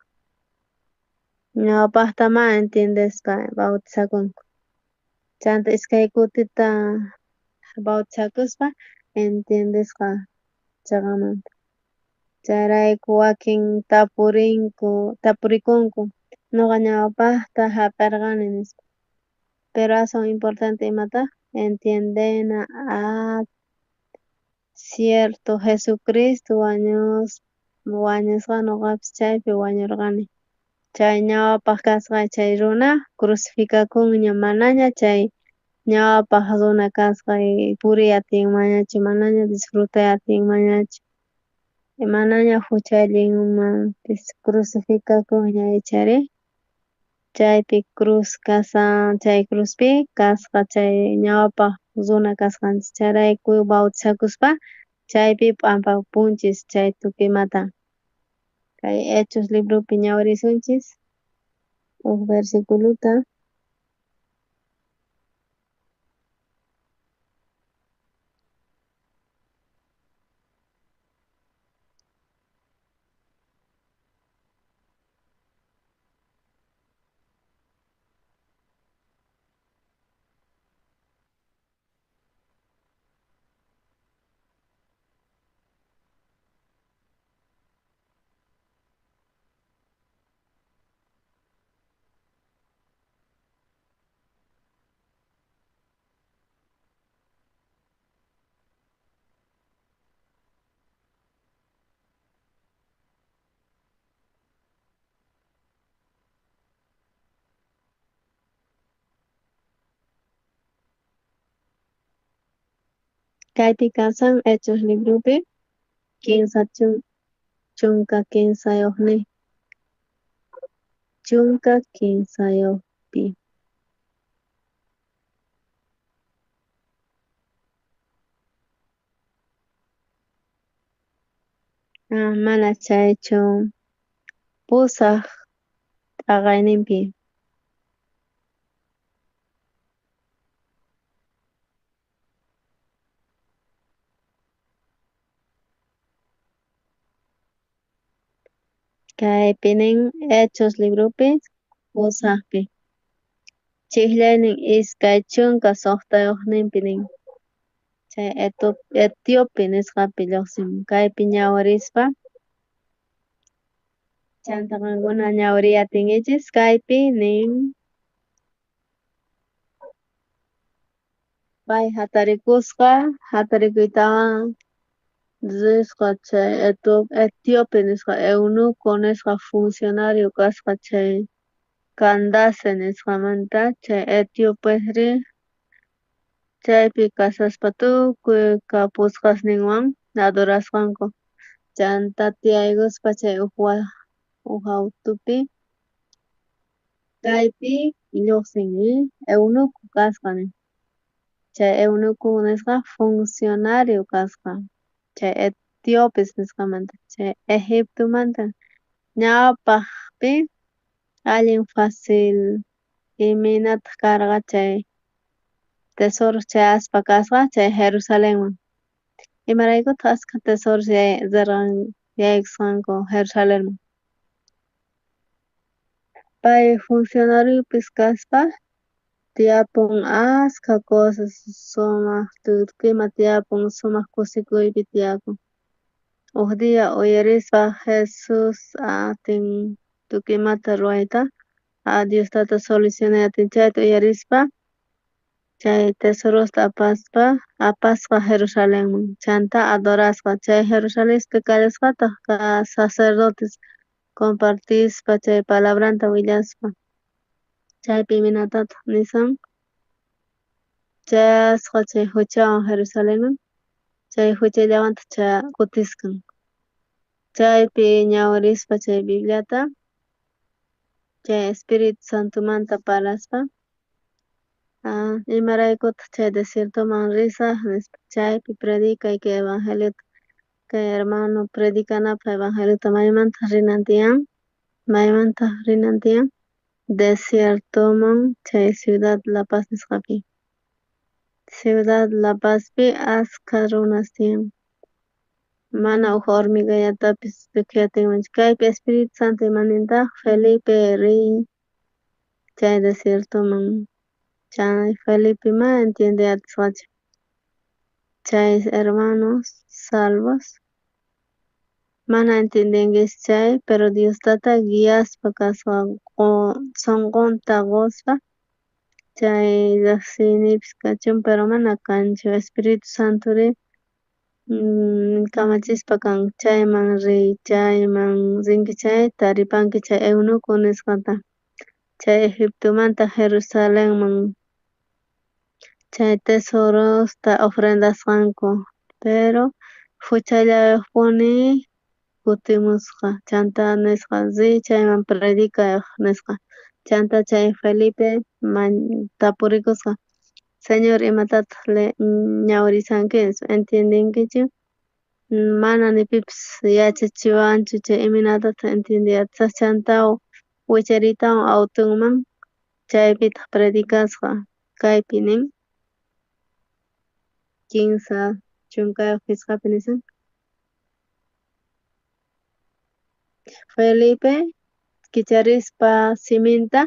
Ñawpaqtama entiendespa bautisakunku. Chanta iskay kutita bautisakuspa entiendesqa chiqanmanta. Chayrayku wakin tapurikunku ñuqa ñawpaqta hap'irqani nispa. Pero aswan importante imataq entiendena cierto Jesucristo wañusqa ñuqapish chaypi wañurqani. Chay ñawapaq kasqa chay runa crucificakunña manaña chay ñawapaq runa kasqay puriy atinmañachu, manaña disfrutay atinmañachu, manaña huchallinmanpis crucificakunña ichari chaypi chay cruzpi kasqa chay ñawapaq runa kasqanchik. Chayrayku bautisakuspa chaypi p'ampapunchis chay tukuymanta. Kay Hechos librupi ñawirisunchis uk versiculuta. Kaypi kasan Hechos librupi chunka kinsayuqpi. Mana chaychu pusaq t'aqayninpi. Kaypi nin Hechos librupi pusaqpi. Chiqllaynin iskay chunka suqtayuqninpi nin. Chay Etiope nisqapi lluqsimun. Kaypi ñawirispa chanta qankuna ñawiriyatinkichis kaypi nin pay hatarikuytawan risqa chay Etiope nisqa eunuco nisqa funcionario kasqa chay Candace nisqamanta chay Etiopesri chaypi kasaspa tukuy pusqasninwan adurasqanku. Chanta tiyaykuspa chay uk autopi kaypi lluqsin eunuco kasqa nin. Chay eunuco nisqa funcionario kasqa chay Etiopes nisqamanta, chay Egiptomanta. Ñawpaqpi allin facil iminata karqa chay tesoros chay aspa kasqa chay Jerusalenman. Imaraykutaq ashka tesoros yaykusqanku Jerusalenman. Pay funcionariopis kaspa tiyapun ashka cosas sumaq tukuymanta tiyapun sumaq kusikuypi tiyakun. Uk dia uyarispa Jesus atin tukuymanta ruayta Diostata solucionay atin chayta uyarispa chay tesorosta apasqa Jerusalenman chanta adurasqa. Chay Jerusalenpi kayasqataq sacerdotes compartispa chay palabranta willaspa. Chaypi imanatata nisan, chayasqa chay huchawan Jerusalenman, chay huchallawanta kutiskan. Chaypi ñawirispa chay Bibliata, chay Espiritu Santumanta paraspa, imaraykuta chay desiertoman risaq nispa chaypi predicay kay evangeliota, kay hermano predicanapaq evangeliota maymanta rinan tiyan, desiertoman chay ciudad La Paz nisqapi. Ciudad La Pazpi ashka runas tiyan. Mana uj hormigayatapis tukuyatinmanchu. Kaypi Espiritu Santo imanintaq Felipe riy chay desiertoman. Chay Felipe mana entiendiyatisqachu. Chay hermanos salvos mana entiendenguish chay, pero Diostata guiaspa kasqa sunqunta quspa chay lluqsinipis kachun, pero mana kanchu. Espiritu Santuri kamachispa kan chayman riy, chayman rinki chay taripanki chay eunuco nisqata. Chay Egiptomanta Jerusalenman chay tesorusta ofrendasqanku, pero huchallawapuni kutimusqa. Chanta nisqa chayman predicayaq nisqa. Chanta chay Felipe tapurikusqa, Señor imatataq ñawirisanki nispa, entiendinkichu? Mana ni pipis yachachiwanchu chay iminatataq entiendiyatisaq chantawan wicharitawan autonman chaypitaq predicasqa. Kaypi nin quinsa chunkayuq pisqapi nisan, Felipe kicharispa siminta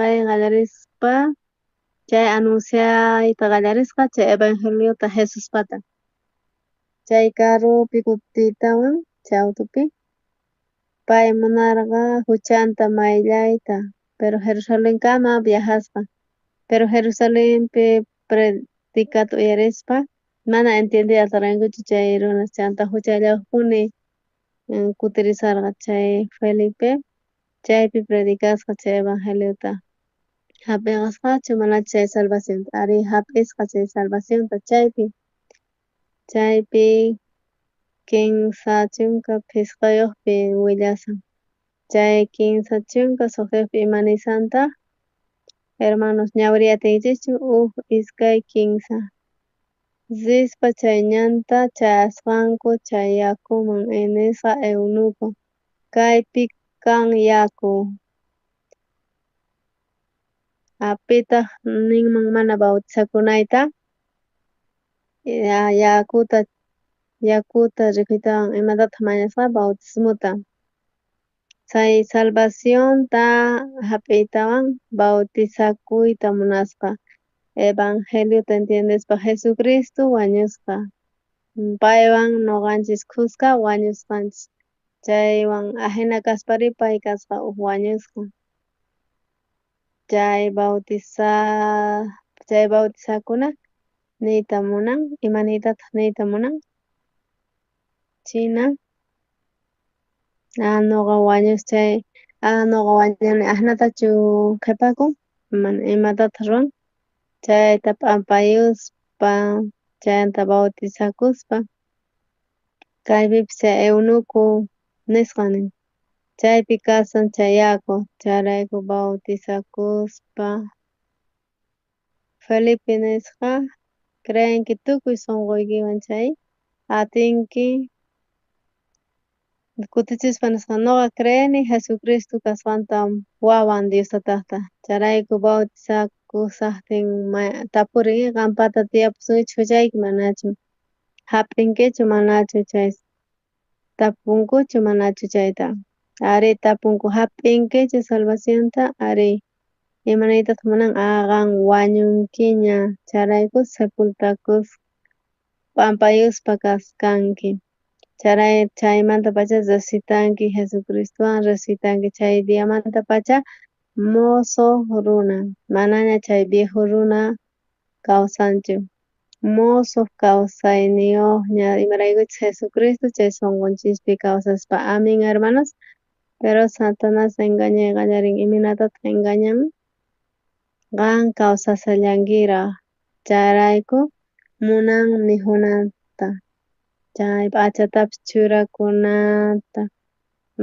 qallarispa chay anunciayta qallarisqa chay evangeliota Jesuspata. Chay carrupi kutiytawan chay autopi pay munarqa huchanta mayllayta, pero Jerusalenkama viajasqa, pero Jerusalenpi predicata uyarispa mana entendiyatarqankuchu chay runas chanta huchallawapuni kutirisarqa chay Felipe, chaypi predicasqa chay evangeliota. Hap'iqasqachu manachu chay salvacionta? Ari hap'isqa chay salvacionta chaypi. Chaypi quinsa chunka pisqayuqpi willasan. Chay quinsa chunka sutiqpi ima nisantaq, hermanos ñawiriyatinchikchu iskay quinsa. Rispa chay ñanta chayasqanku chay yakuman inisqa eunuco. Kaypi kan yaku. Pitaq ninman mana bautizakunayta, yakuta rikuytawan imatataq mañasqa bautismuta. Chay salvacionta hap'iytawan bautizakuyta munasqa. Evangeliota entiendispa Jesucristo wañusqa. Paywan ñuqanchis kusqa wañusqanchis. Chaywan ajina kaspari pay kasqa wañusqa. Chay bautizakuna niyta munan, imaniytataq niyta munan? China ñuqa wañus chay ñuqa wañuni ahnatachu qhipakun? Mana imatataq ruwan? Chayta pampayuspa, chayanta bautizakuspa, kaypipis chay eunuco nisqa nin. Chaypi kasan chay yaku, chayrayku bautizakuspa. Felipe nisqa creanki tukuy sunquykiwan chay atinki kutichispa nisqa ñuqa creeni Jesucristo kasqanta wawan Diostataqta. Chayrayku bautizakusaqtin tapurin qampata tiyapusunkichu huchayki manachu? Hap'inkichu manachu chay tapunkuchu manachu chayta? Ari tapunku, hap'inkichu salvacionta? Ari imanaytataq munan? Qan wañunki ña, chayrayku sepultakus pampayuspa kaskanki. Chaymantapacha resucitanki Jesucristuwan resucitanki. Chay diamantapacha musuq runa, manaña chay viejo runa kawsanchu. mozo kawsayniyoq ña imaraykuchus Jesucristo chay sunqunchikpi kawsaspa amin hermanos. Pero Satanás engañarin iminatataq engañan qan kawsasallankiraq chayrayku munan mijunata chay p'achatapish churakunata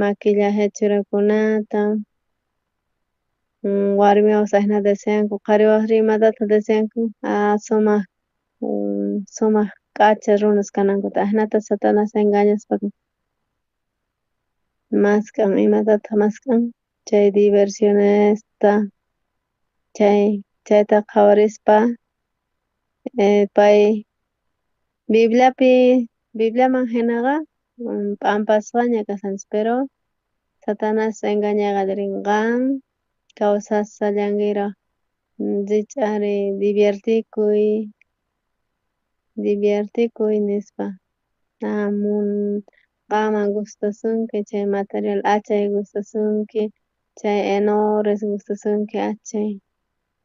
maquillaje churakunata warmiwapas chayna deseanku qhariwapas imatataq deseanku sumaq sumaq k'acha runas kanankuta ashnata Satanás engañaspaka maskan imatataq maskan chay diversionesta chayta qhawarispa pay Bibliaman hinaqa p'ampasqa ña kashanchik pero Satanás engañallarin qan kawsasallankiraq rich'ari divirtikuy nispa qanman gustasunki chay material achay gustasunki chay honores gustasunki achay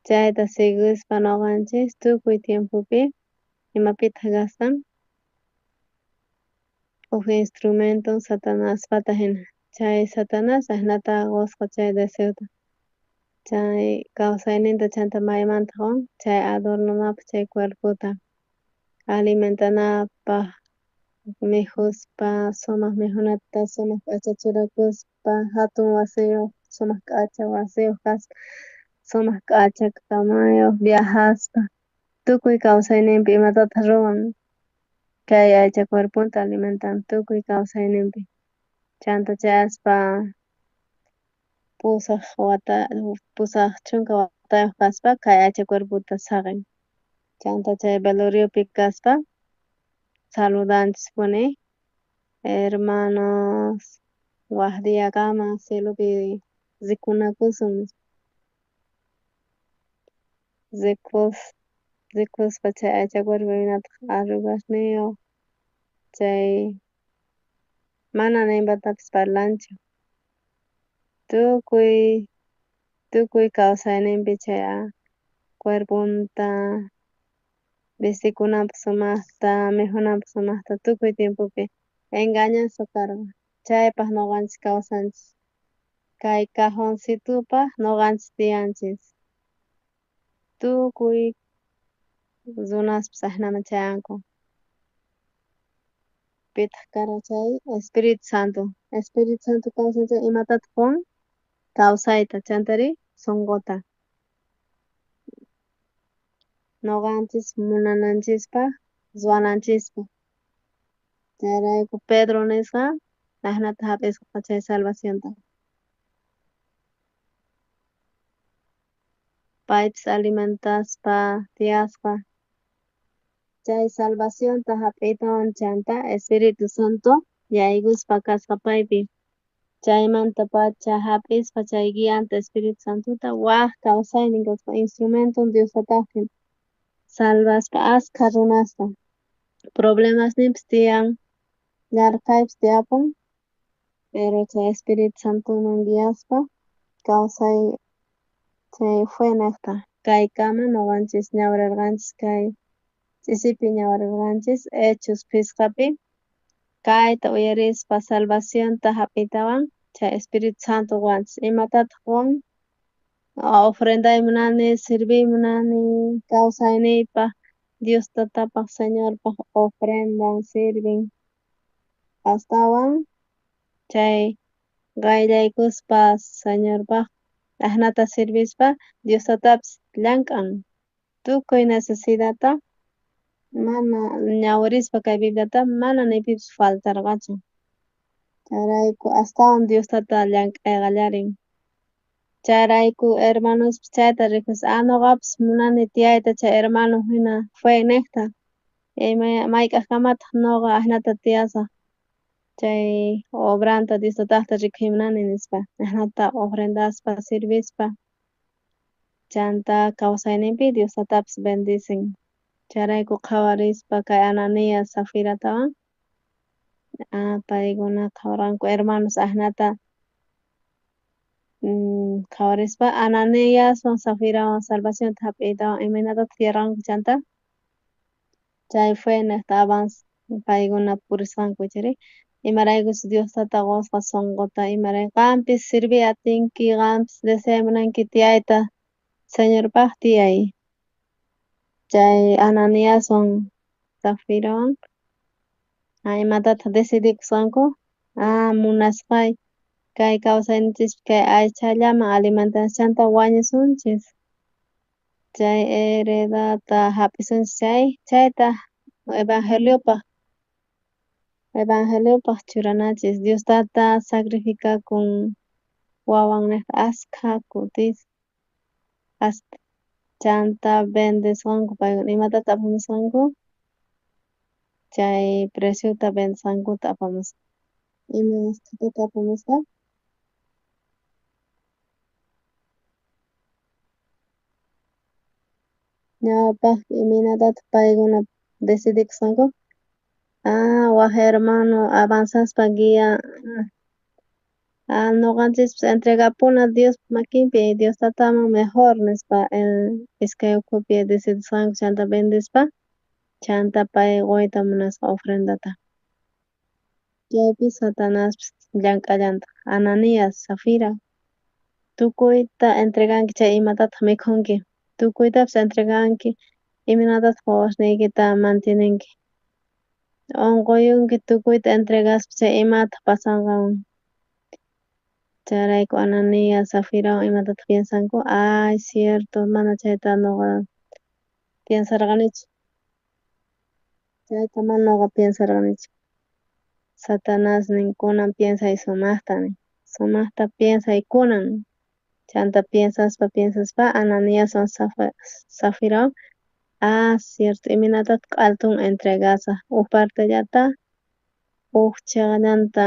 chayta siguispa ñuqanchik tukuy tiempopi imapitaq gastan uk instrumento Satanaspata hina chay Satanás ashnata qusqa chay deseota chay kawsayninta chayanta maymanta qawan chay adornanapak chay cuerpota alimentanapaq mijuspa sumaq mijunata sumaq p'acha churakuspa hatun wasiyuq sumaq k'acha wasiyuq kaspa sumaq k'acha kamayuq viajaspa tukuy kawsayninpi imatataq ruran kay aycha cuerpunta alimentan tukuy kawsayninpi chanta chayaspa pusaq chunka watayuq kaspa kay aycha cuerputa saqin chanta chay veloriopi kaspa saludanchikpuni hermanos waq diyakama cielopi rikunakusun rikuspa chay aycha cuerpupimanata arrugasniyuq chay mana nimatapish parlanchu tukuy kawsayninpi chay cuerpunta vesikunapak sumaqta mijunapaq sumaqta tukuy tiempopi engañasqa karqa chaypaq ñuqanchik kawsanchik kay cajoncitupak ñuqanchik tiyanchik tukuy runaspas ashnaman chayanku pitaq karqa chay Espiritu Santo kawsachik imatataq quwan kawsayta chantari sunquta ñuqanchik munananchikpaq ruwananchikpaq chayrayku Pedro nisqa ashnata hap'isqa chay salvacionta paypish alimentaspa tiyasqa chay salvacionta hap'iytawan chanta Espiritu Santo yaykuspa kasqa paypi chaymanta pacha hap'ispa chay guianta Espiritu Santota waq kawsaynin kaspa instrumenton Diostataqmi salvaspa askha runasta problemasnipish tiyan yarqaypish tiyapun pero chay Espiritu Santoman guiaspa kawsay chay fue niqta kaykama ñuqanchik ñawirarqanchik kay ch'isipi ñawirirqanchik Hechos pisqapi kayta uyarispa salvacionta hap'iytawan chay Espiritu Santo ruwanchik imatataq ruwan ofrenday munani sirviy munani kawsayniypaq Diostatapaq Señorpaq ofrendan sirvin astawan chay qayllaykuspa Señorpaq ashnata sirvispa Diostatapish llank'an tukuy necesidadta mana ñawirispa kay Bibliata mana ni pipish faltarqachu chayrayku astawan Diostata llank'ay qallarin chayrayku hermanospish chayta rikuspa ñuqapish munani tiyayta chay hermano hina fue niqta mayk'aqkamataq ñuqa ashnata tiyasaq chay obranta Diostataqta rikujiy munani nispa ashnata ofrendaspa sirvispa chanta kawsayninpi Diostatapish bendicin chayrayku qhawarispa kay Ananias Safiratawan paykuna qhawarqanku hermanos ashnata qhawarispa Ananiaswan Safirawan salvacionta hap'iytawan imaynata tiyarqanku chanta chay fue nesta avance payguna purisqankuchiri imaraykus Diostata qosqa sonqota imaray qampis sirvi atinki qampis deseamunanki tiyayta Señorpaq tiyay chay Ananiaswan Zafirawan imatataq decidikusqanku munasqay kay kawsayninchis kay aychallaman alimentacionta wañusunchis chay heredata hap'isunchis chayta evangeliopaq churanachis Diostata sacrificakun wawan niqta askha kutis chanta bendisqanku paykuna imatataq apamusqanku chay preciota bendisqankuta apamusqa ima waskhataqa apamusqa ñawpaq iminatataq paykuna decidikusqanku waq hermano avanzaspa guía nuqanchis entregapuna Dios makinpi Diostataman mejor nispa iskay ukhupi decidisqanku chanta bendispa chanta pay qoyta munasqa ofrendata chaypi Satanaspis llank'allanta Ananias, Zafira tukuyta entreganki chay imatataq mikhunki tukuytapas entreganki iminatataq wawashniykita mantininki unquyunki tukuyta entregaspa chay imataq pasanqawan chayrayku Ananias, Zafirawan imatataq piensanku cierto mana chayta nuqa piensarqanichu chayta mana nuqa piensarqanichu Satanas nin kunan piensay sumaqta nin sumaqta piensay kunan chanta piensaspa Ananiaswan Zafirawan cierto iminatataq altun entregasaq huk partellata huk chaqllanta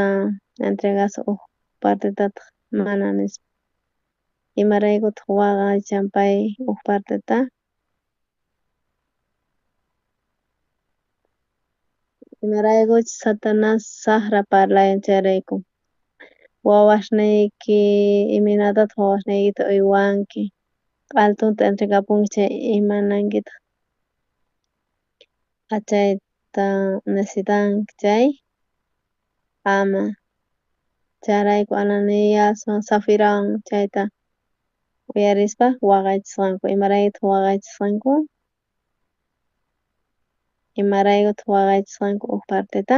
entregasaq huk partetataq mana nispa imaraykutaq waqaychan pay huk parteta imaraykuchus Satanas saqra parlayan chayrayku wawashniyki iminatataq wawashniykita uywanki altunta entregapunki chay imanankitaq chayta necesitanki chay ama chayrayku Ananiaswan Zafirawan chayta uyarispa waqaychisqanku imaraykutaq waqaychisqanku huk parteta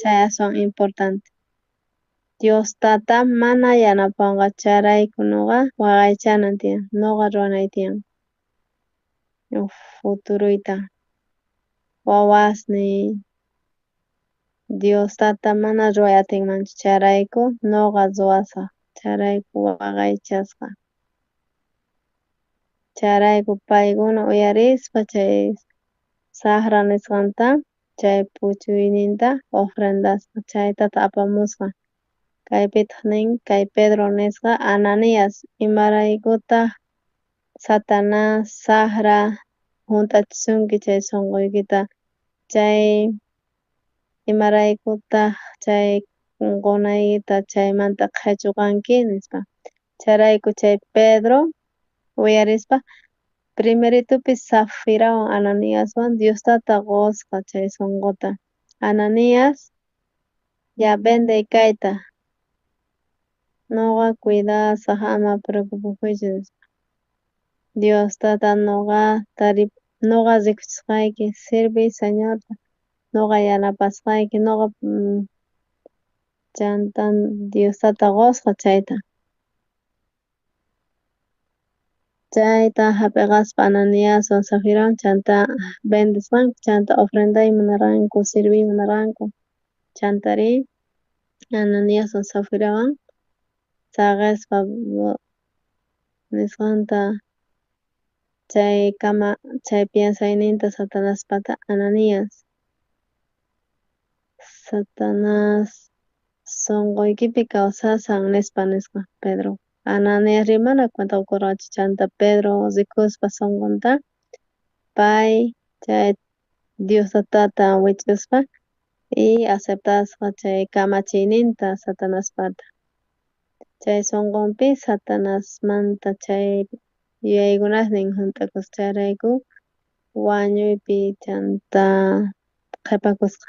chay aswan importante Diostata mana yanapanqa chayrayku nuqa waqaychanan tiyan nuqa ruwanay tiyan futuruyta wawasniy Diostata mana ruway atinmanchu chayrayku nuqa ruwasaq chayrayku waqaychasqa chayrayku paykuna uyarispa chay saqra nisqanta chay puchuyninta ofrendasqa chaytata apamusqa kaypitaq nin kay Pedro nisqa Ananias imaraykutaq Satanas saqra junt'achisunki chay sunquykita chay imaraykutaq chay qunqunaykita chaymanta qhichurqanki nispa chayrayku chay Pedro uyarispa primeritupi Zafirawan Ananiaswan Diostata qosqa chay sunquta Ananias benday kayta nuqa cuidasaq ama preocupakuychu nispa Diostata nuqa rikuchisqayki sirviy Señorta nuqa yanapasqayki nuqa chanta Diostata qosqa chayta hap'iqaspa Ananiaswan Zafirawan chanta bendisqanku chanta ofrenday munarqanku sirviy munarqanku chantari Ananiaswan Zafirawan saqispa nisqanta chay piensayninta Satanaspata Ananias Satanas sunquykipi kawsasan nispa Pedro Ananias rimana cuenta ukurqachu chanta Pedro rikuspa sunqunta pay chay Diostata wich'uspa y aceptasqa chay kamachiyninta Satanaspata chay sunqunpi Satanasmanta chay yuyaykunasnin juntakus chayrayku wañuypi chanta qhipakusqa.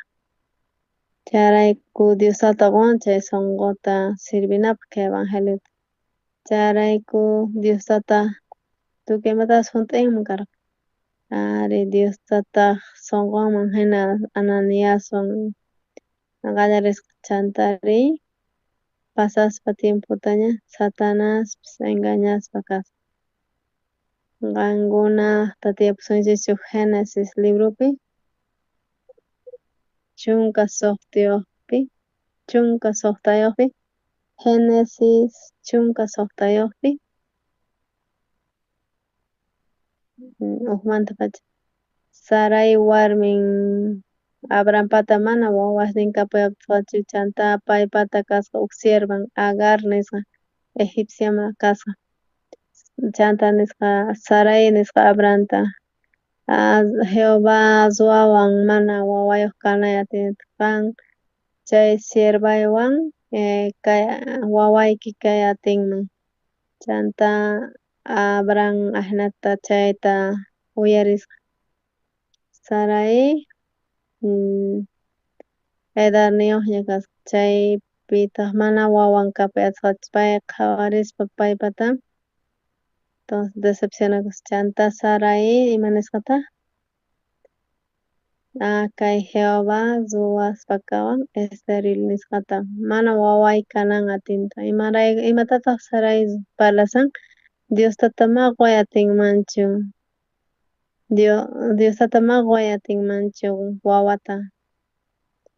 Chayrayku Diostawan chay sunqunta sirvinapaq kay evangeliota. Chayrayku Diostata tukuy imatapas hunt'iyman karqa. Ari Diostataq sunqunman hina Ananiaswan qallarisqa chantari pasaspa tiemputaña Satanaspis engañaspa kasqa. Qankunata tiyapusunchikchu Génesis librupi chunka suqtayuqpi Génesis chunka suqtayuqpi ukmantapacha Sarai warmin Abrahampata mana wawasnin kapayaptiqachu chanta paypata kasqa uk siervan Agar nisqa egipciama kasqa. Chanta nisqa Sarai nisqa Abrahamta Jehová aswawan mana wawayuq kanay atinikan chay siervaywan kay wawayki kay atinman. Chanta Abraham ahnata chayta uyarisqa. Sarai edarniyuqña kasqa chaypitaq mana wawan kapay atishqachu pay qhawarispa paypata entonces decepcionakusqa chanta Sarai ima nisqata kay Jehová ruwaspakawan esteril nisqata mana waway kanan atinta imatataq Sarai parlasan Diostata maqway atinmanchu Diostata maqway atinmanchu wawata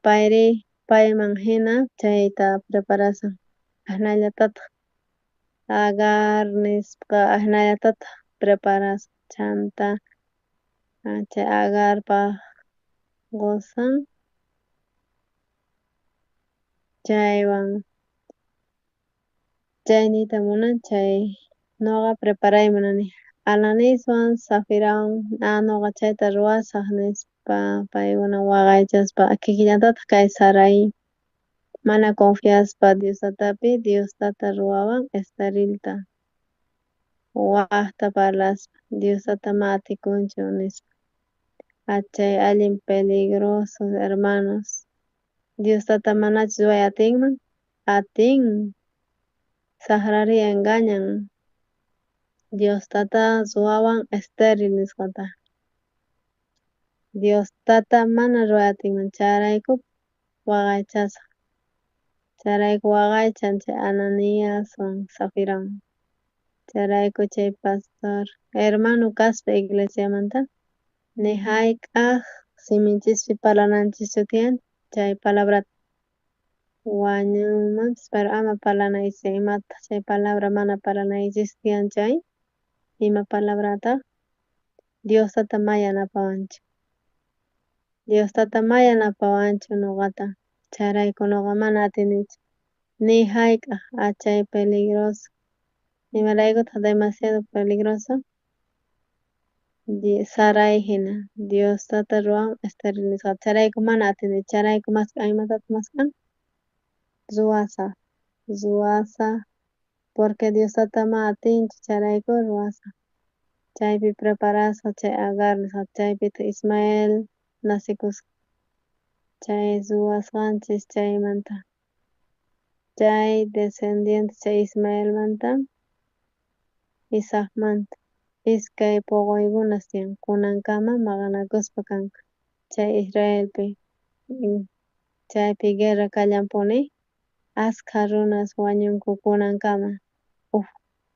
payri payman hina chayta preparasan ashnallatataq Agar nisqa ashnallatataq preparasqa chanta chay Agarpaq qusan chaywan chay niyta munan chay ñuqa preparayman nini Ananiswan Zafirawan ñuqa chayta ruwasaq nispa paykuna waqaychaspa kikinllatataq kay Sarai mana confiaspa Diostatapi Diostata ruwawan esterilta waqta parlaspa Diostata ma atikunchu nispa chay allin peligroso hermanos Diostata manachus ruway atinman atin saqrari engañan Diostata ruwawan esteril nisqata Diostata mana ruway atinman chayrayku waqaychasqa chayrayku waqaychan chay Ananiaswan Zafirawan chayrayku chay pastor hermano kaspa iglesiamanta ni hayk'aq siminchikpi parlananchikchu tiyan chay palabrata wañunmanpas pero ama parlanaychik imataq chay palabra mana parlanaychis tiyan chay ima palabrataq Diostata ma yanapawanchu Diostata ma yanapawanchu ñuqata chayrayku ñuqa mana atinichu ni hayk'aq chay peligroso imaraykutaq demasiado peligroso Sarai hina Diostata ruwawan esteril nisqata chayrayku mana atinichu chayrayku mascan imatataq mascan ruwasaq porque Diostata ma atinchu chayrayku ruwasaq chaypi preparasqa chay Agar nisqa chaypita Ismael nacikusqa chay ruwasqanchis chaymanta chay descendiente chay Ismaelmanta Isaacmanta iskay puquykunas tiyan kunankama maqanakuspa kanqa chay Israelpi chaypi guerra kallampuni ashka runas wañunku kunankama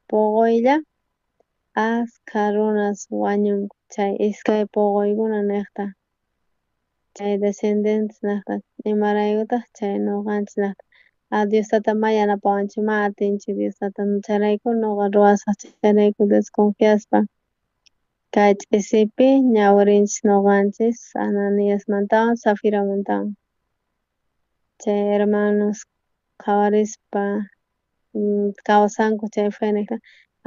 puquylla ashka runas wañunku chay iskay puquykuna niqta chay descendientes niqta imaraykutaq chay ñuqanchik niqta Diostata ma yanapawanchu ma atinchu Diostata chayrayku ñuqa ruwasaq chayrayku desconfiaspa kay ch'isipi ñawirinchik ñuqanchis Ananiasmantawan Zafiramantawan chay hermanos qhawarispa kawsanku chay fe niqta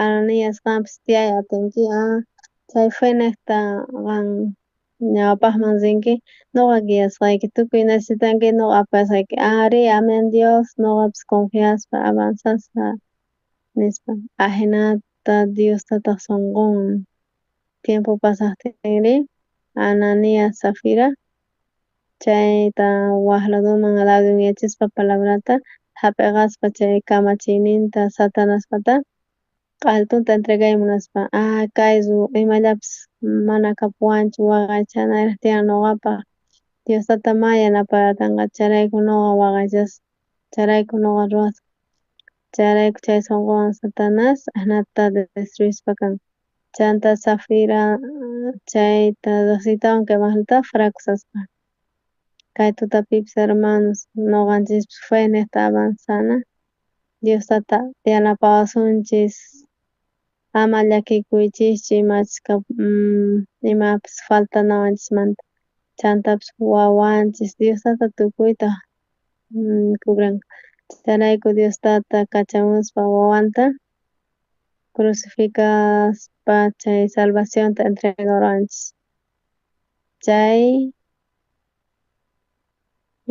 Ananias qampis tiyay atinki chay fe niqta qan ñawpaqman rinki ñuqa guiasqayki tukuy necesitanki ñuqa apasqayki ari amén Dios ñuqapis confiaspa avanzasqa nispa ahinata Dios tata songon tiempo pasaste Ananías Zafira chayta wahladuman alabdin yachispa palabrata hapiqaspa chay kamachininta Satanaspata q'altunta entregaymunaspa kaysu imallapas mana kapuwanchu waqaychanayra tiyan ñuqapaq Diostata ma yanapayatanqa charayku ñuqa charayku ñuqa ruwasqa charayku chay sunquwan Satanas hinata destruispa kan chanta Zafira chayta Diositawan quemasnata fracasaspa kay tutapipish hermanos ñuqanchikpish feyniyta avanzana Diostata yanapawasunchis ama llakikuychikchu imapas faltanawanchikmanta chantapish wawanchik Diostata tukuyta cubranka charayku Diostata kachamuspa wawanta crucificaspa chay salvacionta entregaranchik chay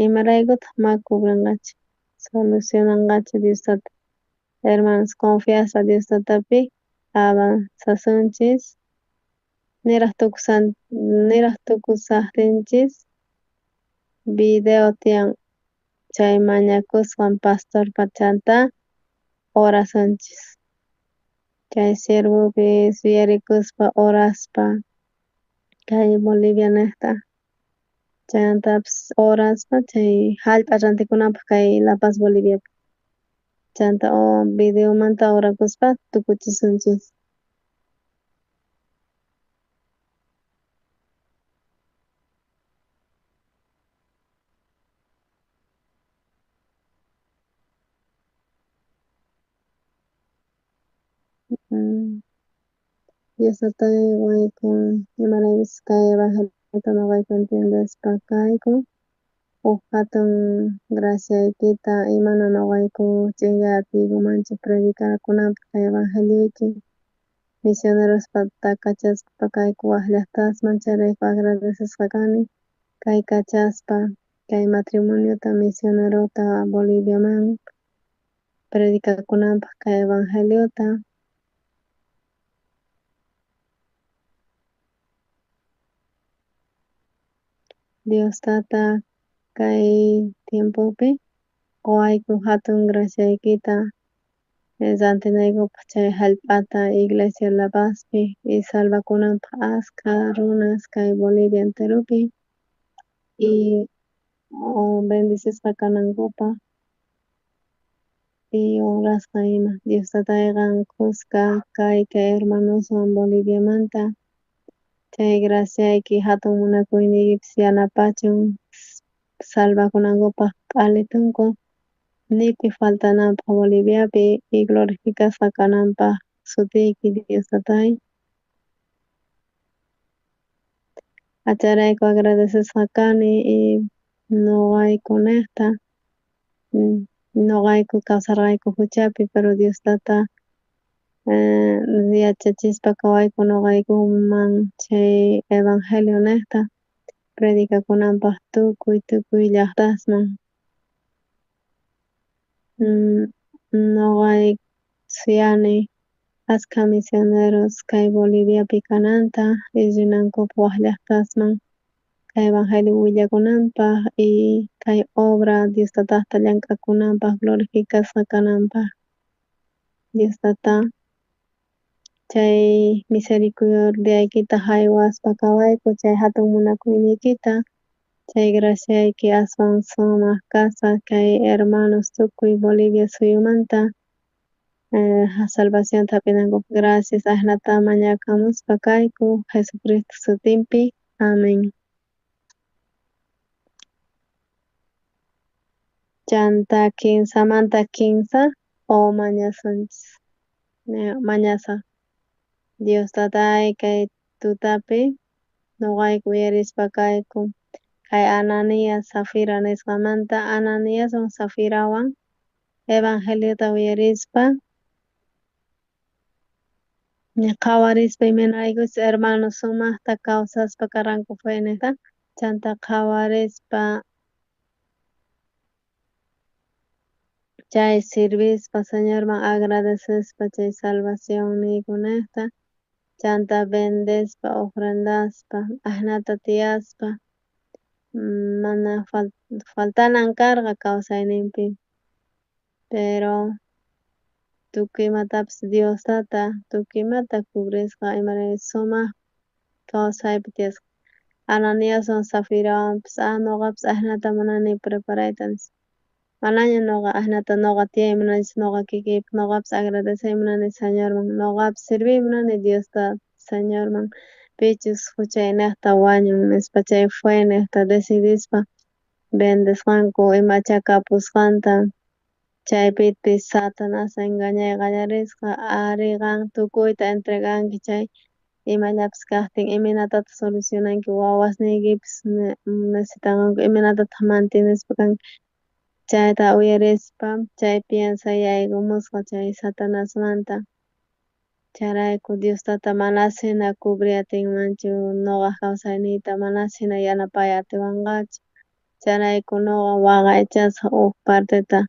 imaraykutaq ma cubrangachu solucionangachu Diostata hermanos confianza Diostatapi avanzasunchis niraq tukusaqtinchis video tiyan chay mañakusqan pastorpa chanta orasunchis kay siervopis yarikuspa oraspa kay Bolivia niqta chantapish oraspa chay hallp'a rantikunapak kay La Paz Boliviapi chanta videomanta orakuspa tukuchisunchis Diosata waykun imaraypis kay evangeliota ñuqayku entendespa kayku huk hatun graciaykita imana ñuqayku ch'inllata tiyugumanchu predicarkunapaq kay evangelioyki misionerospata kachaspa kayku waq llaqtasman charayku agradecesqa kani kay kachaspa kay matrimoniota misionerota Boliviaman predicakunapaq kay evangeliota Diostata kay tiempopi wayku hatun graciaykita rantinaykupak chay hallp'ata Iglesia La Pazpi y salvakunapaq ashka runas kay Bolivia enteropi y bendecishpa kanankupaq y urasqa ima Diostata kuska kay hermanoswan Boliviamanta chay graciayki hatun munakuynikipish yanapachun salvakunankupaq q'ali tunku nipi faltanapaq Boliviapi y glorificasqa kananpaq sutiyki Diostatay charayku agradecesqa kani y ñuqayku niqta ñuqayku kawsarqayku huchapi pero Diostata yachachispa kawayku ñuqaykuman chay evangelio niqta predicakunanpaq tukuy llaqtasman ñuqayku yuyani ashka misioneros kay Boliviapi kananta illinankupaq waq llaqtasman kay evangelio willakunanpaq y kay obra Diostatata llank'akunanpaq glorificasqa kananpaq Diostata chay misericordiaykita haywaspa kawayku chay hatun munakuyniykita chay graciayki aswan sumaq kasa kay hermanos tukuy Bolivia suyumanta salvacionta hap'inankupaq gracias ashnata mañakamuspa kayku Jesucristo sutinpi amén chanta kimsamanta kimsa mañasunchis mañasaq Diostatay kay tutapi ñuqayku uyarispa kayku kay Ananías Zafira nisqamanta Ananíaswan Zafirawan evangeliota uyarispa qhawarispa imanaykuchus hermanos sumaqta kawsaspa karanku feyniyta chanta qhawarispa Chay sirvispa Señorman agradecespa chay salvación nikunesta chanta bendespa ofrendaspa ahnata tiyaspa mana faltanan karqa kawsayninpi pero tukuymatapas Diostata tukuymata cubrisqa imanay sumaq kawsaypi tiyasqa Ananiaswan Zafirawanpas ñuqapas ahnata munani preparayta nispa manaña ñuqa ahnata ñuqa tiyay munanichu ñuqa kikiypaq ñuqapas agradecer munani Señorman ñuqapas sirviy munani Diosta Señorman pichus huchay niqta wañun nispa chay fue niqta decidispa bendisqanku imacha kapusqanta chaypipish Satanás engañay qallarisqa arigan tukuyta entreganki chay imallapas kaqtin iminatataq solucionanki wawasniykipish necesitanqanku imanatataq mantenispa kanki chayta uyarispa chay piensayaykumusqa chay Satanasmanta chayrayku Diostata manash hina cubrir atinmanchu ñuqa kawsayniyta manash hina yanapay atiwanqachu chayrayku ñuqa waqaychasqa huk parteta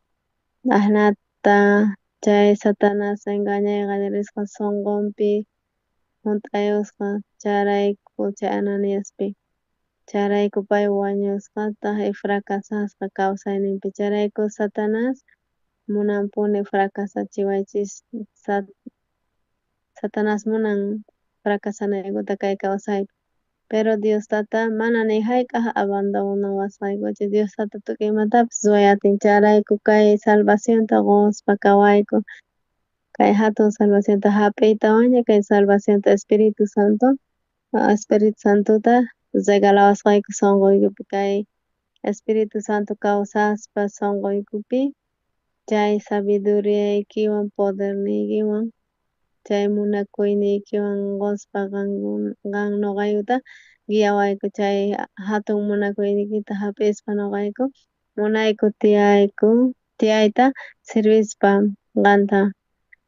ahnata chay Satanás engañay qallarisqa sunqunpi junt'ayusqa chayrayku chay Ananiaspi chayrayku pay wañusqata y fracasasqa kawsayninpi chayrayku Satanás munanpuni fracasachiwaychis Satanás munan fracasanaykuta kay kawsaypi pero Diostata mana ni hayk'aq abandonawasqaykuchu Diostata tukuymatapas suyatin chayrayku kay salvacionta gozospa kawayku kay hatun salvacionta hap'iytawanlla kay salvacionta Espiritu Santuta regalawasqayku sunquykupi kay Espiritu Santo kawsaspa sunquykupi chay sabiduriyaykiwan poderniykiwan chay munakuynikiwan gozospa qan ñuqaykuta guiawayku chay hatun munakuynikita hap'ispa ñuqayku munayku tiyayta sirvispa qanta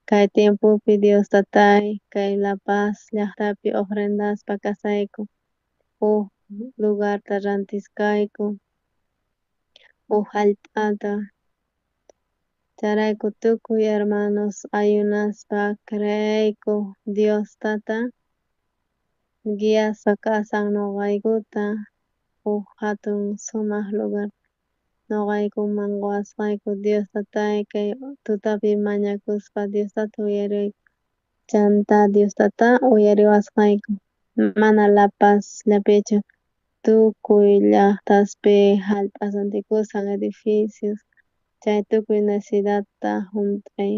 kay tiempopi Diostatay kay La Paz llaqtapi ofrendaspa kasayku huk lugarta rantiskayku huk allp'ata chayrayku tukuy hermanos ayunaspa creayku Diostata guiaspa kasan ñuqaykuta huk hatun sumaq lugar ñuqaykuman wasqayku Diostatay kay tutapi mañakuspa Diostata uyariyku chanta Diostata uyariwasqayku mana La Pazllapichu tukuy llaqtaspi hallp'asantikushan edificios chay tukuy necesidadta junt'ay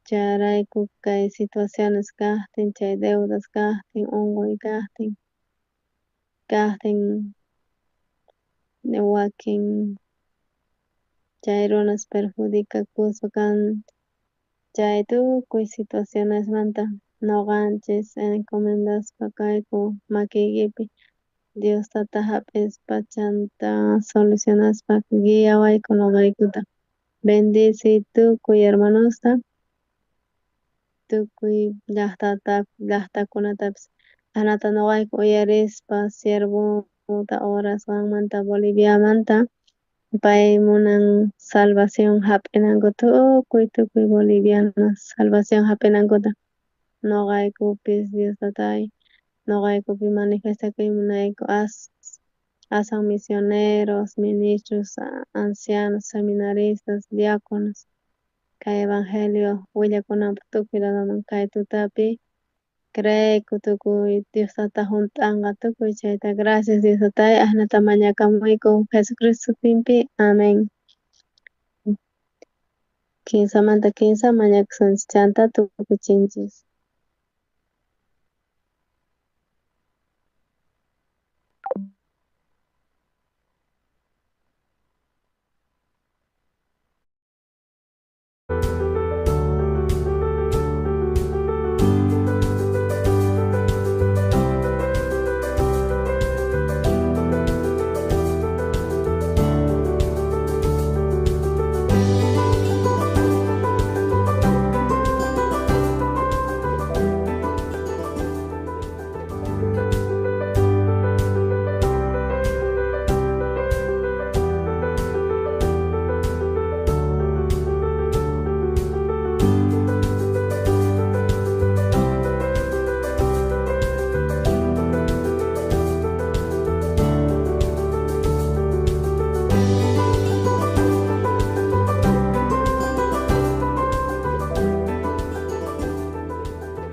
chayrayku kay situaciones kaqtin chay deudas kaqtin unquy kaqtin wakin chay runas perjudicakuspa kan chay tukuy situacionesmanta ñuqanchis encomendaspa kayku makiykipi Diostata hap'ispa chanta solucionaspa guiawayku ñuqaykuta bendiciy tukuy hermanosta tukuy llaqtakunatapas ahnata ñuqayku uyarispa siervuta orasqanmanta Boliviamanta pay munan salvación hap'inanku tukuy bolivianos salvación hap'inankuta ñuqaykupis Diostatay ñuqaykupi manifestakuy munayku ashan misioneros, ministros, ancianos, seminaristas, diáconos kay evangelio willakunanpaq tukuy ladoman kay tutapi creayku tukuy Diostata junt'anqa tukuy chayta gracias Diostatay ahnata mañakamuyku Jesucristupinpi amén. Kimsamanta kimsa mañakusunchik chanta tukuchinchik.